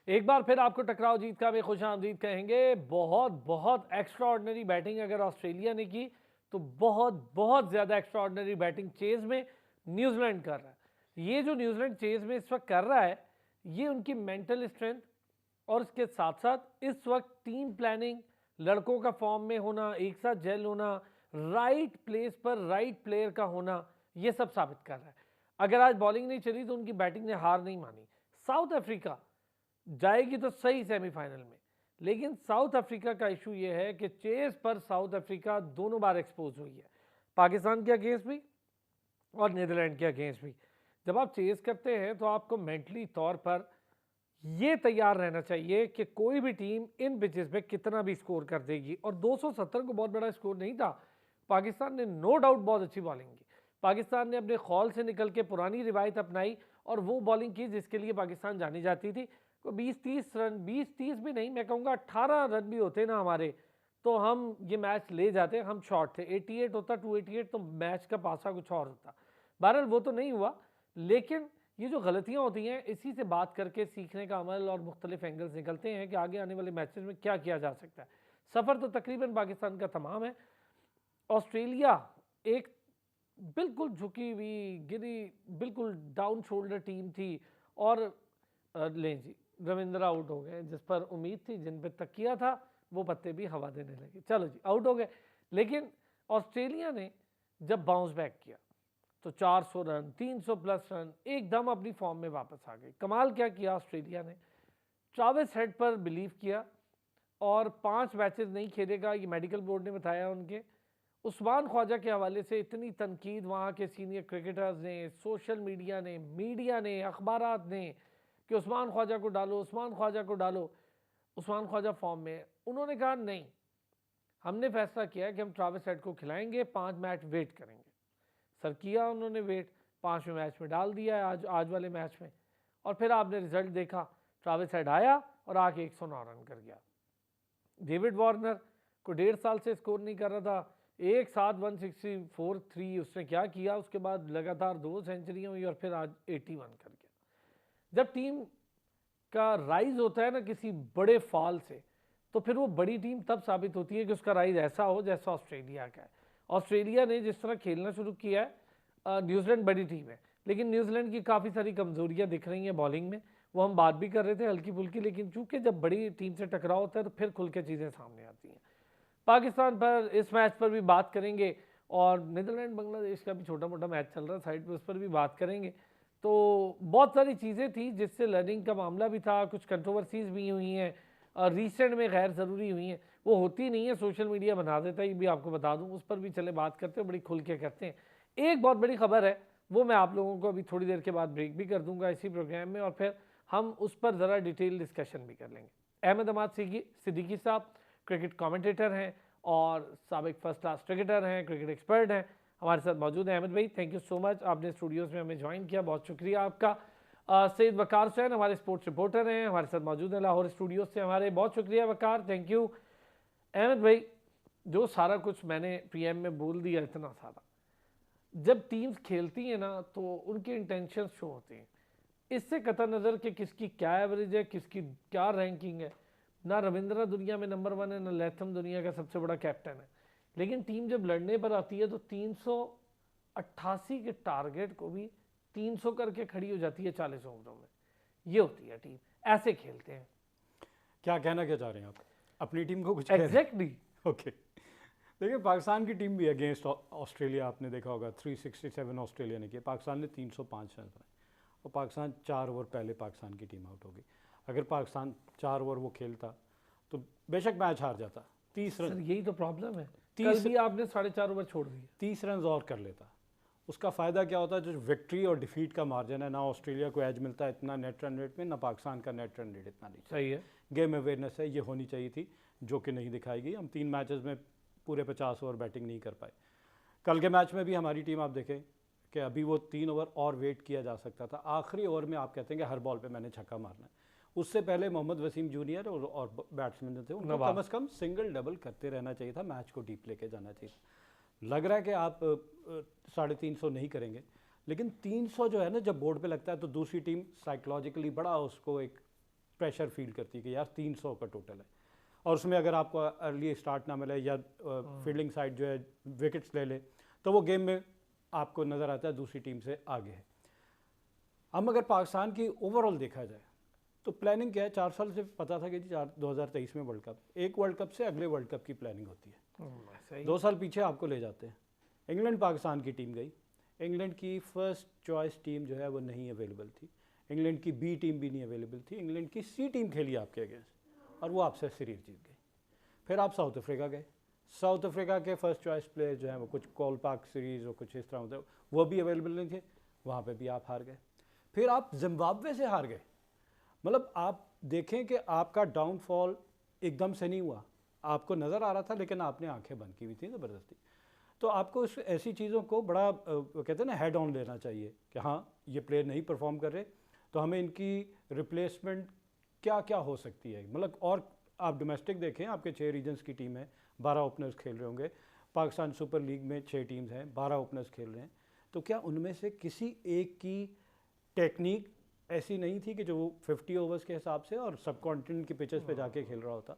एक बार फिर आपको टकराव जीत का भी खुशामदीद कहेंगे। बहुत बहुत एक्स्ट्रा ऑर्डिनरी बैटिंग अगर ऑस्ट्रेलिया ने की तो बहुत बहुत ज़्यादा एक्स्ट्रा ऑर्डिनरी बैटिंग चेज में न्यूजीलैंड कर रहा है। ये जो न्यूजीलैंड चेज में इस वक्त कर रहा है, ये उनकी मेंटल स्ट्रेंथ और इसके साथ साथ इस वक्त टीम प्लानिंग, लड़कों का फॉर्म में होना, एक साथ जेल होना, राइट प्लेस पर राइट प्लेयर का होना, ये सब साबित कर रहा है। अगर आज बॉलिंग नहीं चली तो उनकी बैटिंग ने हार नहीं मानी। साउथ अफ्रीका जाएगी तो सही सेमीफाइनल में, लेकिन साउथ अफ्रीका का इशू यह है कि चेस पर साउथ अफ्रीका दोनों बार एक्सपोज हुई है, पाकिस्तान के अगेंस्ट भी और नीदरलैंड के अगेंस्ट भी। जब आप चेस करते हैं तो आपको मेंटली तौर पर यह तैयार रहना चाहिए कि कोई भी टीम इन पिचेस पे कितना भी स्कोर कर देगी, और 270 को बहुत बड़ा स्कोर नहीं था। पाकिस्तान ने नो डाउट बहुत अच्छी बॉलिंग की। पाकिस्तान ने अपने खौल से निकल के पुरानी रिवायत अपनाई और वो बॉलिंग की जिसके लिए पाकिस्तान जानी जाती थी। 20-30 रन, 20-30 भी नहीं, मैं कहूँगा 18 रन भी होते ना हमारे, तो हम ये मैच ले जाते। हम शॉर्ट थे, 88 होता, 288 तो मैच का पासा कुछ और होता। बहरहाल वो तो नहीं हुआ, लेकिन ये जो गलतियां होती हैं इसी से बात करके सीखने का अमल और मुख्तलिफ एंगल्स निकलते हैं कि आगे आने वाले मैचेस में क्या किया जा सकता है। सफ़र तो तकरीबन पाकिस्तान का तमाम है। ऑस्ट्रेलिया एक बिल्कुल झुकी हुई, गिरी, बिल्कुल डाउन शोल्डर टीम थी, और लें जी, रविंद्र आउट हो गए। जिस पर उम्मीद थी, जिन पे तकिया था, वो पत्ते भी हवा देने लगे। चलो जी, आउट हो गए। लेकिन ऑस्ट्रेलिया ने जब बाउंस बैक किया तो 400 रन, 300 प्लस रन, एकदम अपनी फॉर्म में वापस आ गई। कमाल क्या किया ऑस्ट्रेलिया ने, ट्रैविस हेड पर बिलीव किया और 5 मैचेस नहीं खेलेगा, ये मेडिकल बोर्ड ने बताया उनके। उस्मान ख्वाजा के हवाले से इतनी तनकीद वहाँ के सीनियर क्रिकेटर्स ने, सोशल मीडिया ने, अखबारात ने, कि उस्मान ख्वाजा को डालो, उस्मान ख्वाजा को डालो। उस्मान ख्वाजा फॉर्म में, उन्होंने कहा नहीं, हमने फैसला किया है कि हम ट्रैविस हेड को खिलाएंगे, 5 मैच वेट करेंगे। सर किया उन्होंने वेट, 5वें मैच में डाल दिया है, आज वाले मैच में। और फिर आपने रिजल्ट देखा, ट्रैविस हेड आया और आके 109 रन कर गया। डेविड वार्नर को 1.5 साल से स्कोर नहीं कर रहा था, एक साथ 164-3 उसने क्या किया, उसके बाद लगातार 2 सेंचुरियां हुई और फिर आज 81 कर गया। जब टीम का राइज होता है ना किसी बड़े फॉल से, तो फिर वो बड़ी टीम तब साबित होती है कि उसका राइज ऐसा हो जैसा ऑस्ट्रेलिया का है। ऑस्ट्रेलिया ने जिस तरह खेलना शुरू किया है, न्यूजीलैंड बड़ी टीम है, लेकिन न्यूजीलैंड की काफ़ी सारी कमजोरियां दिख रही हैं बॉलिंग में। वो हम बात भी कर रहे थे हल्की फुल्की, लेकिन चूंकि जब बड़ी टीम से टकराव होता है तो फिर खुल के चीज़ें सामने आती हैं। पाकिस्तान पर इस मैच पर भी बात करेंगे, और नीदरलैंड बांग्लादेश का भी छोटा मोटा मैच चल रहा है साइड पे, उस पर भी बात करेंगे। तो बहुत सारी चीज़ें थी जिससे लर्निंग का मामला भी था, कुछ कंट्रोवर्सीज भी हुई हैं और रिसेंट में गैर ज़रूरी हुई हैं। वो होती नहीं है, सोशल मीडिया बना देता है, ये भी आपको बता दूं। उस पर भी चले बात करते हैं, बड़ी खुल के करते हैं। एक बहुत बड़ी खबर है, वो मैं आप लोगों को अभी थोड़ी देर के बाद ब्रेक भी कर दूंगा इसी प्रोग्राम में, और फिर हम उस पर ज़रा डिटेल डिस्कशन भी कर लेंगे। अहमद अमाद सिद्दीकी साहब क्रिकेट कमेंटेटर हैं और साबिक फर्स्ट क्लास क्रिकेटर हैं, क्रिकेट एक्सपर्ट हैं, हमारे साथ मौजूद हैं। अहमद भाई, थैंक यू सो मच, आपने स्टूडियोज़ में हमें ज्वाइन किया, बहुत शुक्रिया आपका। सैयद वकार हुसैन हमारे स्पोर्ट्स रिपोर्टर हैं, हमारे साथ मौजूद हैं लाहौर स्टूडियो से हमारे, बहुत शुक्रिया वकार, थैंक यू। अहमद भाई, जो सारा कुछ मैंने पीएम में बोल दिया, इतना सारा, जब टीम्स खेलती हैं ना तो उनके इंटेंशन शो होते हैं। इससे कतई नज़र कि किसकी क्या एवरेज है, किसकी क्या रैंकिंग है, ना रविंद्रा दुनिया में नंबर 1 है, ना लैथम दुनिया का सबसे बड़ा कैप्टन है, लेकिन टीम जब लड़ने पर आती है तो 388 के टारगेट को भी 300 करके खड़ी हो जाती है 40 ओवरों में। ये होती है टीम, ऐसे खेलते हैं। क्या कहना क्या चाह रहे हैं आप, अपनी टीम को कुछ कह रहे हैं? एग्जैक्टली। ओके, देखिए पाकिस्तान की टीम भी अगेंस्ट ऑस्ट्रेलिया, आपने देखा होगा 367 ऑस्ट्रेलिया ने किया, पाकिस्तान ने 305 रन बनाए, और पाकिस्तान 4 ओवर पहले पाकिस्तान की टीम आउट हो गई। अगर पाकिस्तान 4 ओवर वो खेलता तो बेशक मैच हार जाता। 30 रन, यही तो प्रॉब्लम है, 30 कल भी आपने 4.5 ओवर छोड़ दिए, 30 रन और कर लेता। उसका फ़ायदा क्या होता है, जो विक्ट्री और डिफीट का मार्जिन है, ना ऑस्ट्रेलिया को एज मिलता है इतना नेट रन रेट में, ना पाकिस्तान का नेट रन रेट इतना नहीं। सही है, गेम अवेयरनेस है, ये होनी चाहिए थी, जो कि नहीं दिखाई गई। हम 3 मैचेस में पूरे 50 ओवर बैटिंग नहीं कर पाए। कल के मैच में भी हमारी टीम, आप देखें कि अभी वो 3 ओवर और वेट किया जा सकता था। आखिरी ओवर में आप कहते हैं कि हर बॉल पे मैंने छक्का मारना है, उससे पहले मोहम्मद वसीम जूनियर और बैट्समैन जो थे उनको कम से कम सिंगल डबल करते रहना चाहिए था, मैच को डीप लेके जाना चाहिए। लग रहा है कि आप 350 नहीं करेंगे, लेकिन 300 जो है ना, जब बोर्ड पे लगता है तो दूसरी टीम साइकोलॉजिकली बड़ा उसको एक प्रेशर फील करती है कि यार 300 का टोटल है, और उसमें अगर आपको अर्ली स्टार्ट ना मिले या फील्डिंग साइड जो है विकेट्स ले ले, तो वो गेम में आपको नज़र आता है दूसरी टीम से आगे है। हम अगर पाकिस्तान की ओवरऑल देखा जाए तो प्लानिंग क्या है, 4 साल से पता था कि 2023 में वर्ल्ड कप, एक वर्ल्ड कप से अगले वर्ल्ड कप की प्लानिंग होती है। 2 साल पीछे आपको ले जाते हैं। इंग्लैंड पाकिस्तान की टीम गई, इंग्लैंड की फर्स्ट चॉइस टीम जो है वो नहीं अवेलेबल थी, इंग्लैंड की बी टीम भी नहीं अवेलेबल थी, इंग्लैंड की सी टीम खेली आपके अगेंस्ट और वो आपसे सीरीज जीत गई। फिर आप साउथ अफ्रीका गए, साउथ अफ्रीका के फर्स्ट चॉइस प्लेयर जो है वो कुछ कॉल पार्क सीरीज़ और कुछ इस तरह होता है, वो भी अवेलेबल नहीं थे, वहाँ पे भी आप हार गए। फिर आप जिम्बाब्वे से हार गए। मतलब आप देखें कि आपका डाउनफॉल एकदम से नहीं हुआ, आपको नज़र आ रहा था लेकिन आपने आंखें बंद की हुई थी ज़बरदस्ती। तो आपको ऐसी चीज़ों को बड़ा कहते हैं ना हेड ऑन लेना चाहिए कि हाँ ये प्लेयर नहीं परफॉर्म कर रहे तो हमें इनकी रिप्लेसमेंट क्या क्या हो सकती है। मतलब और आप डोमेस्टिक देखें, आपके 6 रीजन्स की टीम है, 12 ओपनर्स खेल रहे होंगे, पाकिस्तान सुपर लीग में 6 टीम्स हैं, 12 ओपनर्स खेल रहे हैं, तो क्या उनमें से किसी एक की टेक्निक ऐसी नहीं थी कि जो 50 ओवर्स के हिसाब से और सब कॉन्टिनेंट के पिचेस पे जाके खेल रहा होता,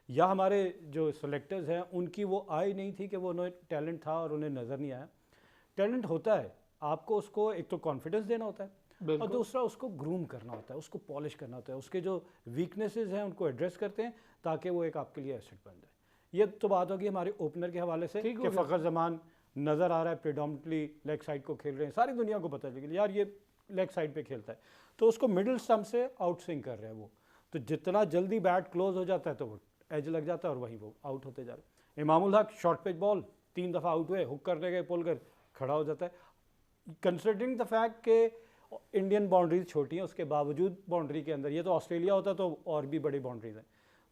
या हमारे जो सेलेक्टर्स हैं उनकी वो आई नहीं थी कि वो उन्हें टैलेंट था और उन्हें नज़र नहीं आया। टैलेंट होता है, आपको उसको एक तो कॉन्फिडेंस देना होता है और दूसरा उसको ग्रूम करना होता है, उसको पॉलिश करना होता है, उसके जो वीकनेसेस हैं उनको एड्रेस करते हैं ताकि वो एक आपके लिए एसेट बन जाए। ये तो बात होगी हमारे ओपनर के हवाले से कि फ़खर जमान नज़र आ रहा है प्रेडोमिनेटली लेग साइड को खेल रहे हैं, सारी दुनिया को पता चलेगी यार ये लेग साइड पे खेलता है, तो उसको मिडिल स्टंप से आउट स्विंग कर रहे हैं वो, तो जितना जल्दी बैट क्लोज हो जाता है तो वो एज लग जाता है और वहीं वो आउट होते जा रहे हैं। Imamul Haq short pitch ball 3 दफ़ा आउट हुए, हुक करने गए, पुल कर खड़ा हो जाता है। कंसिडरिंग द फैक्ट कि इंडियन बाउंड्रीज छोटी हैं, उसके बावजूद बाउंड्री के अंदर, ये तो ऑस्ट्रेलिया होता तो और भी बड़ी बाउंड्रीज हैं,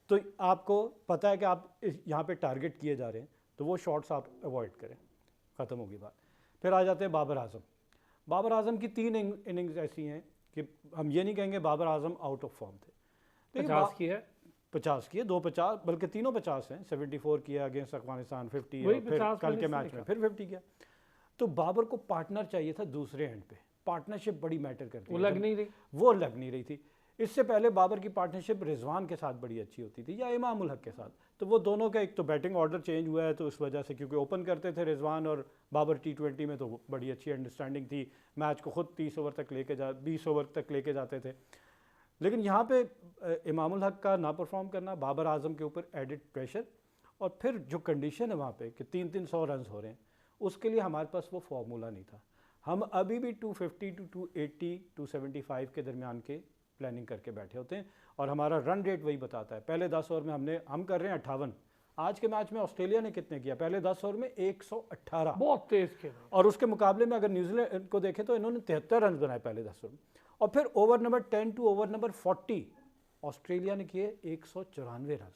तो आपको पता है कि आप यहाँ पे टारगेट किए जा रहे हैं, तो वो शॉट्स आप अवॉइड करें, ख़त्म होगी बात। फिर आ जाते हैं बाबर आजम। बाबर आजम की 3 इनिंग्स ऐसी हैं कि हम ये नहीं कहेंगे Babar Azam out of form थे। 50 की है, 50 किए, 2 50, बल्कि तीनों 50 हैं। 74 किया अगेंस्ट अफगानिस्तान, 50 और फिर कल के मैच में फिर 50 किया। तो बाबर को पार्टनर चाहिए था दूसरे एंड पे, पार्टनरशिप बड़ी मैटर करती है, वो लग नहीं रही थी। इससे पहले बाबर की पार्टनरशिप रिजवान के साथ बड़ी अच्छी होती थी या इमाम उल हक के साथ, तो वो दोनों का एक तो बैटिंग ऑर्डर चेंज हुआ है, तो उस वजह से क्योंकि ओपन करते थे रिजवान और बाबर T20 में, तो बड़ी अच्छी अंडरस्टैंडिंग थी, मैच को खुद 20 ओवर तक लेके जाते थे। लेकिन यहाँ पे इमाम उल हक का ना परफॉर्म करना, बाबर आजम के ऊपर एडिड प्रेशर, और फिर जो कंडीशन है वहाँ पे कि 300 रन हो रहे हैं, उसके लिए हमारे पास वो फार्मूला नहीं था। हम अभी भी 250 to 280 275 के दरमियान के प्लानिंग करके बैठे होते हैं, और हमारा रन रेट वही बताता है। पहले 10 ओवर में हम कर रहे हैं 58। आज के मैच में ऑस्ट्रेलिया ने कितने किया? पहले 10 ओवर में 118, बहुत तेज खेल। और उसके मुकाबले में अगर न्यूजीलैंड को देखें तो इन्होंने 73 रन बनाए पहले 10 ओवर में, और फिर over number 10 to over number 40 Australia ने किए 194 रन।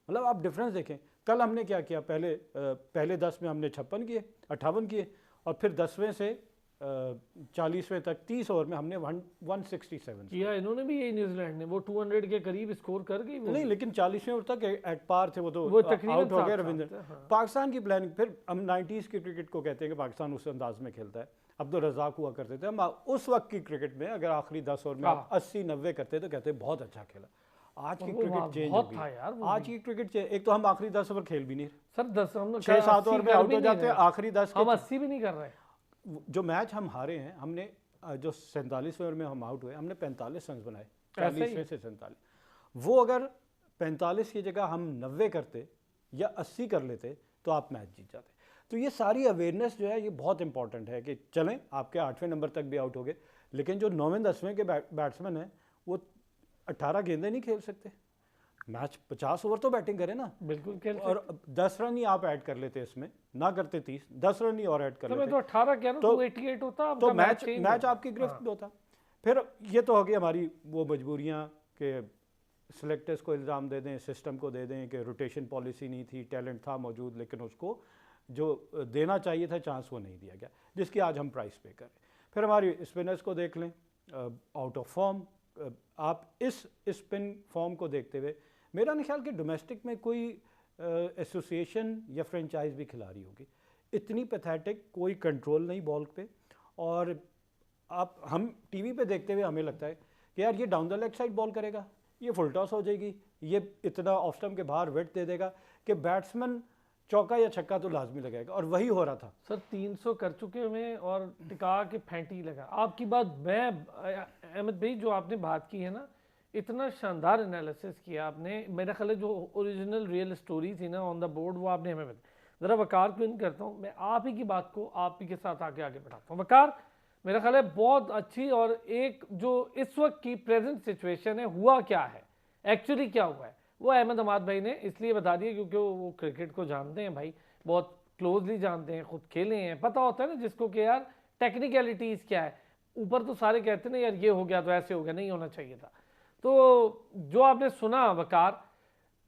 मतलब आप डिफरेंस देखें, कल हमने क्या किया, पहले 10 में हमने 56 किए, 58 किए, और फिर 10वें से 40वें तक 30 ओवर में हमने 167 किया। इन्होंने भी यही, न्यूजीलैंड ने वो 200 के करीब स्कोर कर गई नहीं, लेकिन 40वें ओवर तक एट पार थे, वो तो तकरीबन आउट हो गए रविंद्र। हाँ। पाकिस्तान की प्लानिंग, फिर हम 90s की क्रिकेट को कहते हैं कि पाकिस्तान उस अंदाज में खेलता है। अब्दुल रज़ाक हुआ करते थे, हम उस वक्त की क्रिकेट में अगर आखिरी 10 ओवर में आप 80-90 करते तो कहते बहुत अच्छा खेला। आज की क्रिकेट चेंज हो गई, आज की क्रिकेट चेंज, एक तो हम आखिरी 10 ओवर खेल भी नहीं सर, 6-7 ओवर में आउट हो जाते हैं, आखिरी 10 हम 80 भी नहीं कर रहे। जो मैच हम हारे हैं, हमने जो 47वें ओवर में हम आउट हुए, हमने 45 रन बनाए 40वें से 47। वो अगर 45 की जगह हम 90 करते या 80 कर लेते तो आप मैच जीत जाते। तो ये सारी अवेयरनेस जो है ये बहुत इंपॉर्टेंट है कि चलें आपके 8वें नंबर तक भी आउट हो गए, लेकिन जो 9वें 10वें के बैट्समैन हैं वो 18 गेंदें नहीं खेल सकते। मैच 50 ओवर तो बैटिंग करें ना, बिल्कुल खेल, और 10 रन ही आप ऐड कर लेते इसमें, ना करते 30, 10 रन ही और ऐड कर लेते तो 18 क्या ना, 288 होता, तो मैच आपकी गिरफ्त में होता। फिर ये तो होगी हमारी वो मजबूरियाँ कि सेलेक्टर्स को इल्ज़ाम दे दें, सिस्टम को दे दें कि रोटेशन पॉलिसी नहीं थी, टैलेंट था मौजूद लेकिन उसको जो देना चाहिए था चांस वो नहीं दिया गया, जिसकी आज हम प्राइस पे करें। फिर हमारी स्पिनर्स को देख लें, आउट ऑफ फॉर्म। आप इस स्पिन फॉर्म को देखते हुए मेरा नहीं ख्याल कि डोमेस्टिक में कोई एसोसिएशन या फ्रेंचाइज भी खिला रही होगी। इतनी पैथेटिक, कोई कंट्रोल नहीं बॉल पे, और हम टीवी पे देखते हुए हमें लगता है कि यार ये down the leg side ball करेगा, ये फुल टॉस हो जाएगी। ये इतना ऑफ स्टंप के बाहर वेट दे देगा कि बैट्समैन चौका या छक्का तो लाजमी लगाएगा, और वही हो रहा था। सर 300 कर चुके हुए और टिका के फेंटी लगा। आपकी बात मैं अहमद भाई जो आपने बात की है ना, इतना शानदार एनालिसिस किया आपने। मेरा ख्याल है जो ओरिजिनल रियल स्टोरी थी ना ऑन द बोर्ड वो आपने हमें बताई। ज़रा वकार को इन करता हूँ, मैं आप ही की बात को आप ही के साथ आगे आगे बढ़ाता हूँ। वकार, मेरा ख्याल है बहुत अच्छी, और एक जो इस वक्त की प्रेजेंट सिचुएशन है, हुआ क्या है, एक्चुअली क्या हुआ है, वो अहमद हमाद भाई ने इसलिए बता दिया क्योंकि वो क्रिकेट को जानते हैं भाई, बहुत क्लोजली जानते हैं, खुद खेले हैं, पता होता है ना जिसको कि यार टेक्निकलिटीज़ क्या है। ऊपर तो सारे कहते हैं ना यार ये हो गया तो ऐसे हो गया, नहीं होना चाहिए था। तो जो आपने सुना वकार,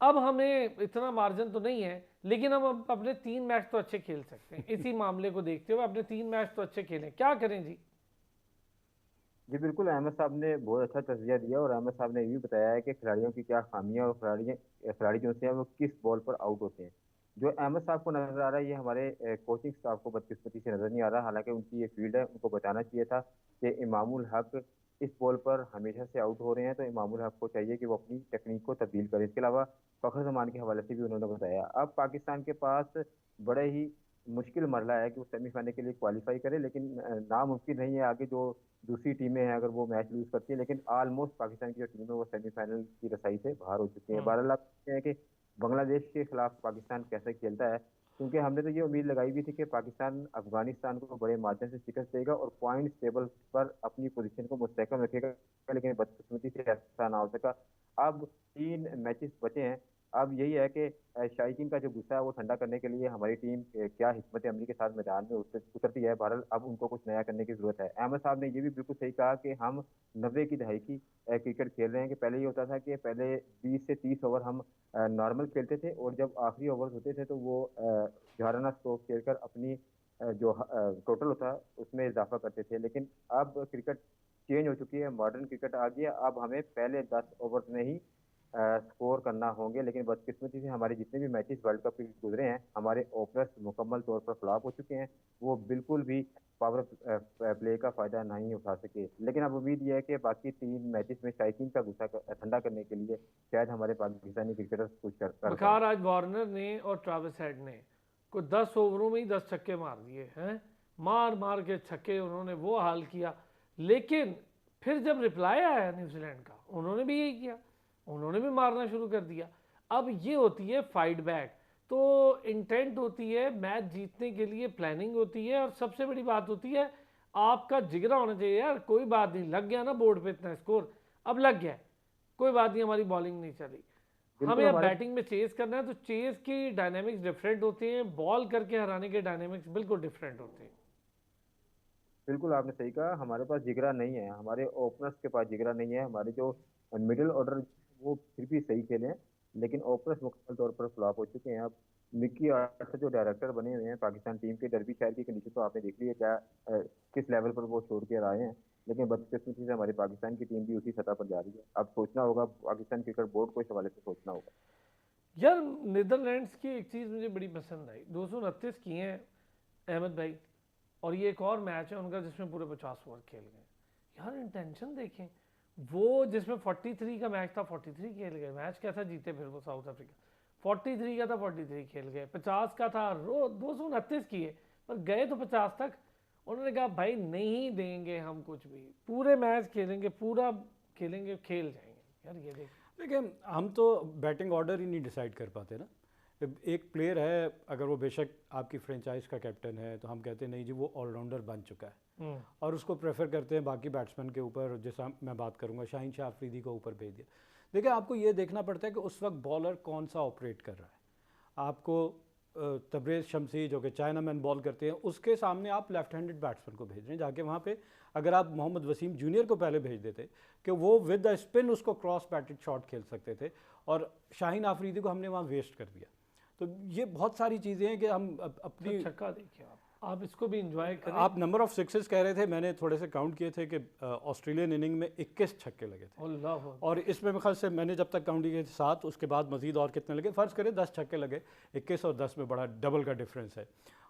अब हमें इतना मार्जिन तो नहीं है, लेकिन हम अपने 3 मैच तो अच्छे खेल सकते हैं। इसी मामले को देखते हुए अपने 3 मैच तो अच्छे खेलें, क्या करें जी? जी बिल्कुल, अहमद साहब ने बहुत अच्छा तस्वीर दिया और अहमद साहब ने ये भी बताया है कि खिलाड़ियों की क्या खामियां और खिलाड़ी जो होते हैं वो किस बॉल पर आउट होते हैं। जो अहमद साहब को नजर आ रहा है ये हमारे कोचिंग स्टाफ को बदकिस्मती से नजर नहीं आ रहा। हालांकि उनकी ये फील्ड है, उनको बताना चाहिए था कि इमामुल हक इस बॉल पर हमेशा से आउट हो रहे हैं, तो इमामुल हक को चाहिए कि वो अपनी टेक्निक को तब्दील करें। इसके अलावा फखर जमान के हवाले से भी उन्होंने बताया। अब पाकिस्तान के पास बड़े ही मुश्किल मरला है कि वो सेमीफाइनल के लिए क्वालिफाई करे, लेकिन नामुमकिन नहीं है। आगे जो दूसरी टीमें हैं अगर वो मैच लूज करती है, लेकिन ऑलमोस्ट पाकिस्तान की जो टीम है वो सेमीफाइनल की रसाई से बाहर हो चुकी है। बहरहाल आप देखते हैं कि बांग्लादेश के खिलाफ पाकिस्तान कैसे खेलता है, क्योंकि हमने तो ये उम्मीद लगाई भी थी कि पाकिस्तान अफगानिस्तान को बड़े मार्जिन से शिकस्त देगा और पॉइंट्स टेबल पर अपनी पोजीशन को मुस्तहकम रखेगा, लेकिन बदकिस्मती से ऐसा ना हो सका। अब 3 मैचेस बचे हैं। अब यही है कि शायकीन का जो गुस्सा है वो ठंडा करने के लिए हमारी टीम क्या हिकमत अमली के साथ मैदान में उतरती है। बहरहाल अब उनको कुछ नया करने की जरूरत है। अहमद साहब ने ये भी बिल्कुल सही कहा कि हम 90 की दहाई की क्रिकेट खेल रहे हैं, कि पहले ये होता था कि पहले 20 से 30 ओवर हम नॉर्मल खेलते थे और जब आखिरी ओवर होते थे तो वो झाराना स्ट्रोक खेलकर अपनी जो टोटल होता उसमें इजाफा करते थे। लेकिन अब क्रिकेट चेंज हो चुकी है, मॉडर्न क्रिकेट आ गया। अब हमें पहले 10 ओवर में ही स्कोर करना होंगे, लेकिन बदकिस्मती से हमारे जितने भी मैचेस वर्ल्ड कप के गुजरे हैं हमारे ओपनर्स मुकम्मल तौर पर फ्लॉप हो चुके हैं। वो बिल्कुल भी पावर प्ले का फायदा नहीं उठा सके। लेकिन अब उम्मीद यह है कि बाकी 3 मैचेस में शायकीन का गुस्सा ठंडा करने के लिए शायद हमारे पाकिस्तानी क्रिकेटर्स कुछ कर पाए। बखार आज वार्नर ने और ट्रेविस हेड ने को 10 ओवरों में ही 10 छक्के मार दिए हैं, मार मार के छक्के उन्होंने वो हाल किया। लेकिन फिर जब रिप्लाई आया न्यूजीलैंड का, उन्होंने भी यही किया, उन्होंने भी मारना शुरू कर दिया। अब ये होती है फाइट बैक, तो इंटेंट होती है मैच जीतने के लिए, प्लानिंग होती है, और सबसे बड़ी बात होती है आपका जिगरा होना चाहिए। यार कोई बात नहीं, लग गया ना बोर्ड पे इतना स्कोर, अब लग गया, कोई बात नहीं, हमारी बॉलिंग नहीं चली, बिल्कुल हमें अब हमारे बैटिंग में चेज करना है। तो चेज की डायनेमिक्स डिफरेंट होते हैं, बॉल करके हराने के डायनेमिक्स बिल्कुल डिफरेंट होते हैं। बिल्कुल आपने सही कहा, हमारे पास जिगरा नहीं है, हमारे ओपनर्स के पास जिगरा नहीं है। हमारे जो मिडिल ऑर्डर वो फिर भी सही खेले हैं, लेकिन ओपनर्स मुकम्मल तौर पर फ्लॉप हो चुके हैं। अब मिक्की आर्ट जो डायरेक्टर बने हुए हैं पाकिस्तान टीम के, डर्बी शहर की कंडीशन तो आपने देख ली है क्या किस लेवल पर वो छोड़ के आए हैं। लेकिन बदकिस्मती से हमारी पाकिस्तान की टीम भी उसी सतह पर जा रही है। अब सोचना होगा, पाकिस्तान क्रिकेट बोर्ड को इस हवाले से सोचना होगा। यार नीदरलैंड्स की एक चीज़ मुझे बड़ी पसंद आई, 229 किए हैं अहमद भाई, और ये एक और मैच है उनका जिसमें पूरे 50 ओवर खेल गए। यार इंटेंशन देखें, वो जिसमें 43 का मैच था 43 खेल गए, मैच कैसा जीते फिर वो साउथ अफ्रीका। 43 का था 43 खेल गए, 50 का था 229 किए पर गए तो 50 तक। उन्होंने कहा भाई नहीं देंगे हम कुछ भी, पूरे मैच खेलेंगे, पूरा खेलेंगे, खेल जाएंगे। यार ये देख, देखिए हम तो बैटिंग ऑर्डर ही नहीं डिसाइड कर पाते ना। एक प्लेयर है, अगर वो बेशक आपकी फ्रेंचाइज का कैप्टन है तो हम कहते हैं नहीं जी वो ऑलराउंडर बन चुका है, और उसको प्रेफर करते हैं बाकी बैट्समैन के ऊपर। जैसा मैं बात करूंगा शाहीन शाह अफरीदी को ऊपर भेज दिया। देखिए आपको ये देखना पड़ता है कि उस वक्त बॉलर कौन सा ऑपरेट कर रहा है। आपको तबरेज़ शमसी जो कि चाइना मैन बॉल करते हैं, उसके सामने आप लेफ्ट हैंडेड बैट्समैन को भेज रहे हैं जाके वहाँ पे। अगर आप मोहम्मद वसीम जूनियर को पहले भेज देते कि वो विद द स्पिन उसको क्रॉस बैटेड शॉट खेल सकते थे, और शाहीन आफरीदी को हमने वहाँ वेस्ट कर दिया। तो ये बहुत सारी चीज़ें हैं कि हम अपनी छक्का देखिए आप इसको भी इंजॉय करें। आप नंबर ऑफ सिक्सेस कह रहे थे, मैंने थोड़े से काउंट किए थे कि ऑस्ट्रेलियन इनिंग में 21 छक्के लगे थे, अल्लाह, और इसमें मेरे ख्याल से मैंने जब तक काउंट किए थे 7, उसके बाद मजीद और कितने लगे, फ़र्ज़ करें 10 छक्के लगे। 21 और 10 में बड़ा डबल का डिफरेंस है।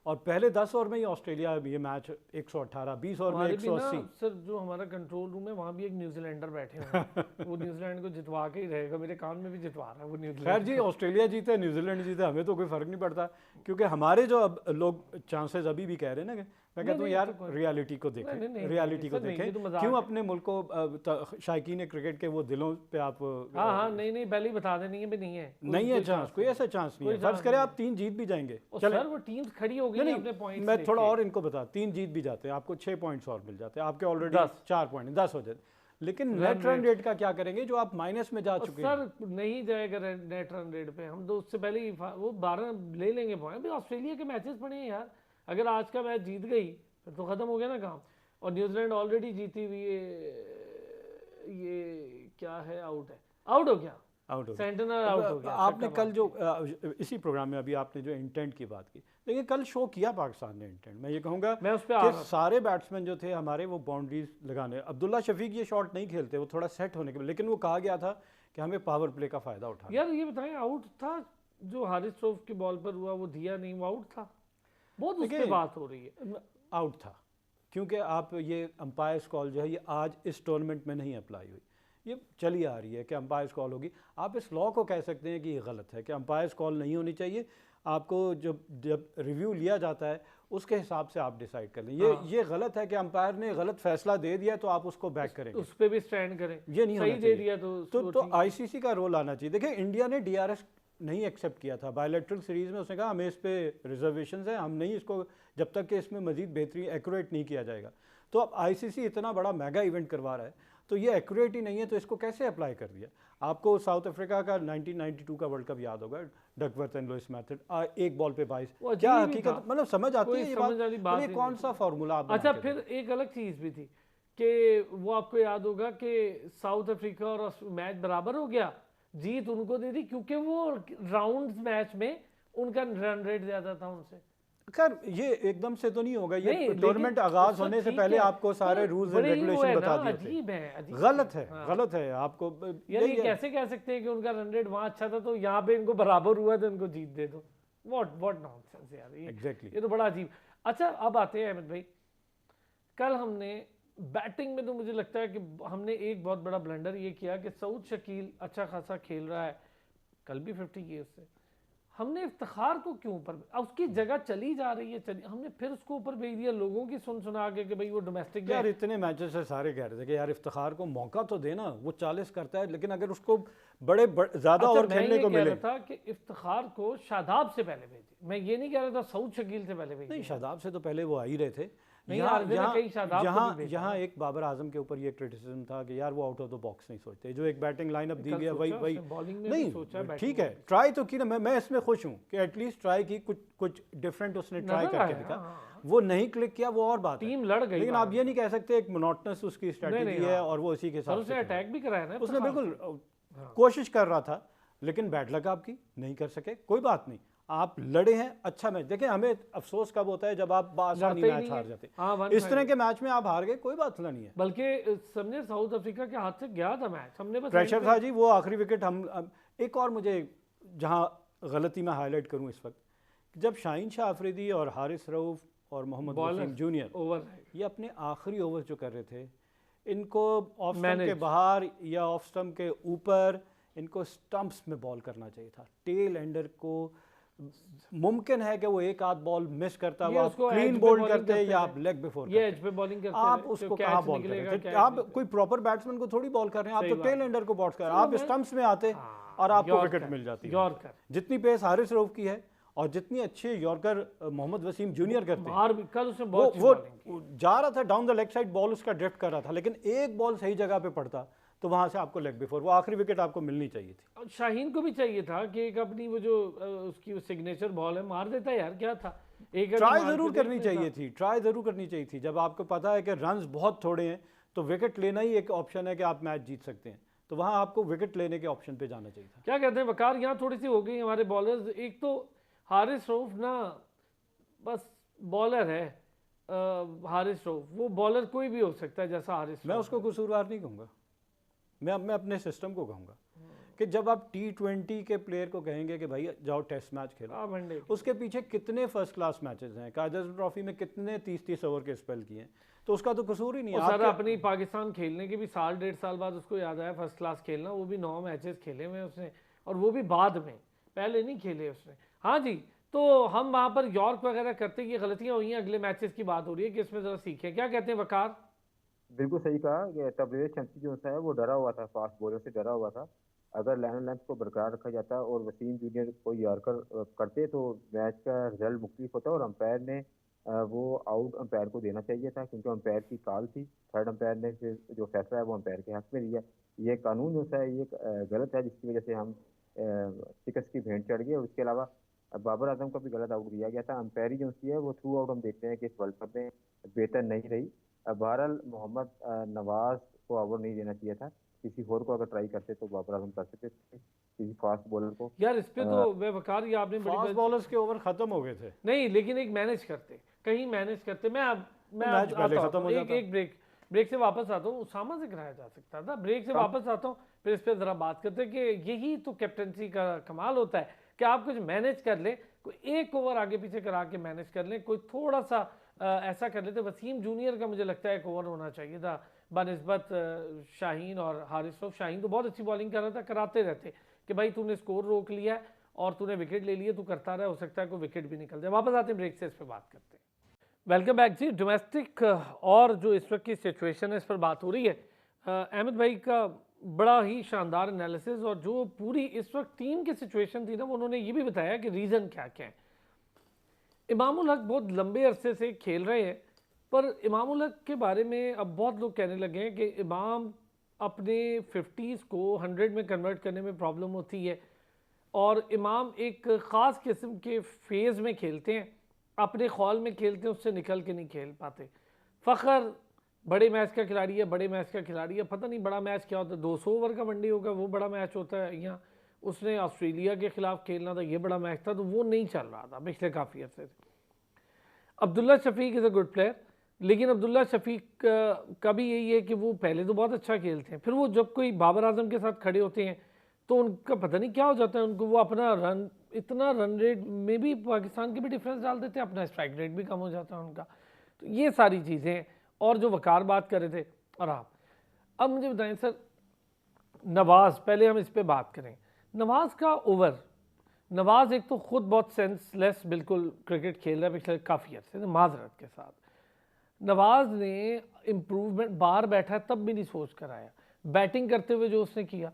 और पहले 10 ओवर में ही ऑस्ट्रेलिया ये मैच 118, 20 ओवर में हमारे भी ना 180। सर जो हमारा कंट्रोल रूम है वहाँ भी एक न्यूजीलैंडर बैठे हुए हैं वो न्यूजीलैंड को जितवा के ही रहेगा, मेरे कान में भी जितवा रहा है वो खैर न्यूजीलैंड। जी, ऑस्ट्रेलिया जीते न्यूजीलैंड जीते हमें तो कोई फर्क नहीं पड़ता, क्योंकि हमारे जो अब लोग चांसेस अभी भी कह रहे हैं ना कि मैं कहता हूँ नहीं, यार तो कोई- रियलिटी को नहीं, देखें, नहीं, रियलिटी नहीं, को सर, नहीं, देखें, ये तो मजाक क्यों है। अपने मुल्क को शायकीन क्रिकेट के वो दिलों पे आप हाँ हाँ नहीं नहीं पहले ही बता देनी है भी नहीं है नहीं है चांस, कोई ऐसा चांस नहीं है। कोई फर्ज चांस करें नहीं आप 3 जीत भी जाएंगे, और चलें, सर वो टीम्स खड़ी हो गई नहीं हैं अपने पॉइंट्स मैं थोड़ा और इनको बता, 3 जीत भी जाते हैं आपको 6 पॉइंट्स और मिल जाते हैं, आपके ऑलरेडी 10 4 पॉइंट 10 हो जाते, लेकिन run net run rate. Rate का क्या करेंगे जो आप माइनस में जा चुके हैं? सर नहीं जाएगा नेट रन रेट पे, हम तो उससे पहले ही वो 12 ले लेंगे पॉइंट। अभी ऑस्ट्रेलिया के मैचेस पड़े हैं यार, अगर आज का मैच जीत गई फिर तो खत्म हो गया ना काम। और न्यूजीलैंड ऑलरेडी जीती हुई ये क्या है, आउट है, आउट हो गया, आउट हो गया। सेंटनर आउट हो गया। आपने छक्का कल मार जो इसी प्रोग्राम में अभी आपने जो इंटेंट की बात की, देखिए कल शो किया पाकिस्तान ने इंटेंट। मैं ये कहूँगा मैं उस पे आ रहा कि था। सारे बैट्समैन जो थे हमारे वो बाउंड्रीज लगाने, अब्दुल्ला शफीक ये शॉट नहीं खेलते, वो थोड़ा सेट होने के, लेकिन वो कहा गया था कि हमें पावर प्ले का फायदा उठाना। यार ये बताएं, आउट था जो हारिस रऊफ की बॉल पर हुआ, वो दिया नहीं, वो आउट था, बहुत उस पे देखिए, बात हो रही है। आउट था, क्योंकि आप ये अंपायर्स कॉल जो है ये आज इस टूर्नामेंट में नहीं अप्लाई हुई, ये चली आ रही है कि अंपायर्स कॉल होगी। आप इस लॉ को कह सकते हैं कि ये गलत है कि अंपायर्स कॉल नहीं होनी चाहिए, आपको जब रिव्यू लिया जाता है उसके हिसाब से आप डिसाइड कर लें। ये गलत है कि अंपायर ने गलत फैसला दे दिया तो आप उसको बैक करेंगे, उस पे भी स्टैंड करें, ये नहीं सही होना दे चाहिए। दिया तो आईसीसी का रोल आना चाहिए। देखिए इंडिया ने डीआरएस नहीं एक्सेप्ट किया था बायलैटरल सीरीज में, उसने कहा हमें इस पे रिजर्वेशंस है, हम नहीं इसको जब तक कि इसमें मजीद बेहतरी एक्यूरेट नहीं किया जाएगा। तो अब आईसीसी इतना बड़ा मेगा इवेंट करवा रहा है तो ये एक्यूरेट ही नहीं है, तो इसको कैसे अप्लाई कर दिया? आपको साउथ अफ्रीका का 1992 का वर्ल्ड कप याद होगा, डकवर्थ एंड लुइस मेथड, एक बॉल पे 22, वो क्या अजीब ही हकीकत, था। मतलब समझ आती कोई है ये समझ वाली बात, बात और ये ही कौन नहीं सा फार्मूला आप अच्छा बना के फिर एक अलग चीज़ भी थी कि वो आपको याद होगा कि साउथ अफ्रीका और मैच बराबर हो गया, जीत उनको दे दी क्योंकि वो राउंड मैच में उनका रन रेट ज़्यादा था उनसे। खैर ये एकदम से तो नहीं होगा, नहीं, ये लेकिन टूर्नामेंट आगाज उसका होने से ठीक पहले है, आपको सारे पर रूल्स एंड बड़ी वो रेगुलेशन है बता ना, दिए थे। अजीब है, अजीब गलत है, हाँ। गलत है आपको यार ये कैसे कह सकते हैं कि उनका रन रेट वहाँ अच्छा था तो यहाँ पे इनको बराबर हुआ तो इनको जीत दे दो? व्हाट नॉनसेंस यार, एग्जैक्टली। ये तो बड़ा अजीब। अच्छा अब आते हैं अहमद भाई, कल हमने बैटिंग में तो मुझे लगता है कि हमने एक बहुत बड़ा ब्लंडर ये किया कि सऊद शकील अच्छा खासा खेल रहा है, कल भी 50 किए उससे, हमने इफ्तिखार को क्यों ऊपर, उसकी जगह चली जा रही है, हमने फिर उसको ऊपर भेज दिया लोगों की सुना के कि भाई वो डोमेस्टिक। यार इतने मैचेस से सारे कह रहे थे कि यार इफ्तिखार को मौका तो देना, वो 40 करता है, लेकिन अगर उसको ज्यादा और खेलने को मिले। था कि इफ्तिखार को शादाब से पहले भेजिए, मैं ये नहीं कह रहा था सऊद शकील से पहले भेजिए। नहीं, शादाब से तो पहले वो आ ही रहे थे। नहीं, कई शादाब को भी भेजा यहाँ एक बाबर आजम के ऊपर ये क्रिटिसिज्म था कि यार वो आउट ऑफ द बॉक्स नहीं सोचते, जो एक बैटिंग लाइनअप दी गई है वही नहीं, ठीक है ट्राई तो की ना, मैं इसमें खुश हूँ कि एटलीस्ट ट्राई की, कुछ डिफरेंट उसने ट्राई करके दिखा। वो नहीं क्लिक किया वो और बात है, टीम लड़ गई, लेकिन आप ये नहीं कह सकते एक मोनोटोनस उसकी स्ट्रेटजी है और वो उसी के साथ उसने अटैक भी कराया ना, उसने बिल्कुल कोशिश कर रहा था, लेकिन बैड लक आपकी, नहीं कर सके, कोई बात नहीं, आप लड़े हैं, अच्छा मैच। देखिए हमें अफसोस कब होता है जब आप बासानी मैच हार जाते हैं, इस तरह के मैच में आप हार गए, कोई बात नहीं है। बल्कि समझे साउथ अफ्रीका के हाथ से गया था मैच, हमने बस प्रेशर था जी, वो आखिरी विकेट हम एक और मुझे जहां गलती में हाईलाइट करूं इस वक्त, जब शाहीन शाह अफरीदी और हारिस रऊफ और मोहम्मद वसीम जूनियर ओवर ये अपने आखिरी ओवर जो कर रहे थे, इनको ऑफ स्टंप के बाहर या ऑफ स्टंप के ऊपर, इनको स्टंप्स में बॉल करना चाहिए था। टेल एंडर को मुमकिन है कि वो एक आध बॉल मिस करता, वो आप क्लीन बोल्ड करते हैं या आप लेग बिफोर ये एज पे बॉलिंग करते हैं, आप उसको कहाँ बॉल कर रहे थे? आप कोई प्रॉपर बैट्समैन को थोड़ी बॉल कर रहे हैं, आप तो टेल एंडर को बॉल कर रहे हैं, आप स्टंप्स में आते और आपको विकेट मिल जाती है। जितनी पेस हारिस रऊफ की है और जितनी अच्छे यॉर्कर मोहम्मद वसीम जूनियर करते हैं, कल उसने वो जा रहा था down the leg side, ball उसका ड्रिफ्ट कर रहा था, लेकिन एक बॉल सही जगह पे पड़ता तो वहां से आपको लेग बिफोर, वो आखिरी विकेट आपको मिलनी चाहिए थी। शाहीन को भी चाहिए था कि एक अपनी वो जो उसकी सिग्नेचर बॉल है मार देता यार, क्या था, एक ट्राई जरूर करनी चाहिए थी, ट्राई जरूर करनी चाहिए थी। जब आपको पता है कि रन्स बहुत थोड़े हैं तो विकेट लेना ही एक ऑप्शन है कि आप मैच जीत सकते हैं, तो वहां आपको विकेट लेने के ऑप्शन पे जाना चाहिए था। क्या कहते हैं वकार, यहाँ थोड़ी सी हो गई हमारे बॉलर्स। एक तो हारिस रऊफ ना बस बॉलर है, हारिस रऊफ वो बॉलर कोई भी हो सकता है जैसा हारिस। मैं उसको कसूरवार नहीं कहूँगा, मैं अपने सिस्टम को कहूँगा कि जब आप T20 के प्लेयर को कहेंगे कि भाई जाओ टेस्ट मैच खेलो, वनडे उसके पीछे कितने फर्स्ट क्लास मैचेस हैं, कायदर ट्रॉफी में कितने 30-30 ओवर के स्पेल किए हैं, तो उसका तो कसूर ही नहीं है। और सर आपके- अपनी पाकिस्तान खेलने के भी साल 1.5 साल बाद उसको याद आया फर्स्ट क्लास खेलना, वो भी 9 मैचेस खेले हुए उसने, और वो भी बाद में, पहले नहीं खेले उसने। हाँ जी, तो हम वहाँ पर यॉर्क वगैरह करते कि गलतियाँ हुई हैं, अगले मैचेस की बात हो रही है कि इसमें ज़रा सीखें। क्या कहते हैं वकार? बिल्कुल सही कहा कि तबरेज शमसी जो है वो डरा हुआ था, फास्ट बॉलर से डरा हुआ था। अगर लाइन लेंथ को बरकरार रखा जाता और वसीम जूनियर को यॉर्कर करते तो मैच का रिजल्ट मुख्तलिफ होता, और अंपायर ने वो आउट अंपायर को देना चाहिए था, क्योंकि अंपायर की कॉल थी। थर्ड अंपायर ने फिर जो फैसला है वो अंपायर के हक में दिया। ये कानून जो है ये गलत है, जिसकी वजह से हम शिकस्त की भेंट चढ़ गए। और इसके अलावा बाबर आजम को भी गलत आउट दिया गया था। अंपायरी जो है वो थ्रू आउट हम देखते हैं कि इस वर्ल्ड कप में बेहतर नहीं रही। बहरहाल मोहम्मद नवाज को आउट नहीं देना चाहिए था, किसी और को अगर ट्राई करते तो बाबर आजम कर सकते थे, किसी फास्ट बॉलर को। यार इस पे तो वे वकार, ये आपने बड़ी फास्ट बात- बॉलर्स के ओवर खत्म हो गए थे, नहीं, लेकिन एक मैनेज करते, कहीं मैनेज करते। मैं मैच पहले आता खत्म हूँ, हो एक जाता। एक ब्रेक से वापस आता हूँ। उसामा से कराया जा सकता था, ब्रेक से वापस आता हूँ, फिर इस पर ज़रा बात करते हैं कि यही तो कैप्टनसी का कमाल होता है कि आप कुछ मैनेज कर ले, कोई एक ओवर आगे पीछे करा के मैनेज कर ले, कोई थोड़ा सा ऐसा कर लेते। वसीम जूनियर का मुझे लगता है एक ओवर होना चाहिए था बनिस्बत शाहीन और हारिस रऊफ। शाहीन तो बहुत अच्छी बॉलिंग कर रहा था, कराते रहते कि भाई तूने स्कोर रोक लिया है और तूने विकेट ले लिया, तू करता रहा, हो सकता है कोई विकेट भी निकल जाए। वापस आते हैं ब्रेक से, इस पर बात करते हैं। वेलकम बैक जी। डोमेस्टिक और जो इस वक्त की सिचुएशन है इस पर बात हो रही है। अहमद भाई का बड़ा ही शानदार एनालिसिस, और जो पूरी इस वक्त टीम की सिचुएशन थी ना, वो उन्होंने ये भी बताया कि रीज़न क्या क्या है। इमामुल हक बहुत लंबे अरसे से खेल रहे हैं, पर इमामुल हक के बारे में अब बहुत लोग कहने लगे हैं कि इमाम अपने 50s को 100 में कन्वर्ट करने में प्रॉब्लम होती है, और इमाम एक ख़ास किस्म के फेज़ में खेलते हैं, अपने खौल में खेलते हैं, उससे निकल के नहीं खेल पाते। फ़खर बड़े मैच का खिलाड़ी है, बड़े मैच का खिलाड़ी है, पता नहीं बड़ा मैच क्या होता है, 200 ओवर का वनडे होगा वो बड़ा मैच होता है। यहाँ उसने ऑस्ट्रेलिया के खिलाफ खेलना था, ये बड़ा मैच था, तो वो नहीं चल रहा था पिछले काफ़ी अर्से से। Abdullah Shafique is a good player, लेकिन अब्दुल्ला शफीक का भी यही है कि वो पहले तो बहुत अच्छा खेलते हैं, फिर वो जब कोई बाबर आजम के साथ खड़े होते हैं तो उनका पता नहीं क्या हो जाता है, उनको वो अपना रन, इतना रन रेट में भी पाकिस्तान के भी डिफरेंस डाल देते हैं, अपना स्ट्राइक रेट भी कम हो जाता है उनका। तो ये सारी चीज़ें हैं। और जो वकार बात कर रहे थे, और आप अब मुझे बताएं सर, नवाज़, पहले हम इस पर बात करें। नवाज़ का ओवर, नवाज़ एक तो खुद बहुत सेंसलेस बिल्कुल क्रिकेट खेल रहा है पिछले काफ़ी अर्से से, माजरत के साथ। नवाज़ ने इम्प्रूवमेंट, बाहर बैठा है तब भी नहीं सोच कर आया, बैटिंग करते हुए जो उसने किया,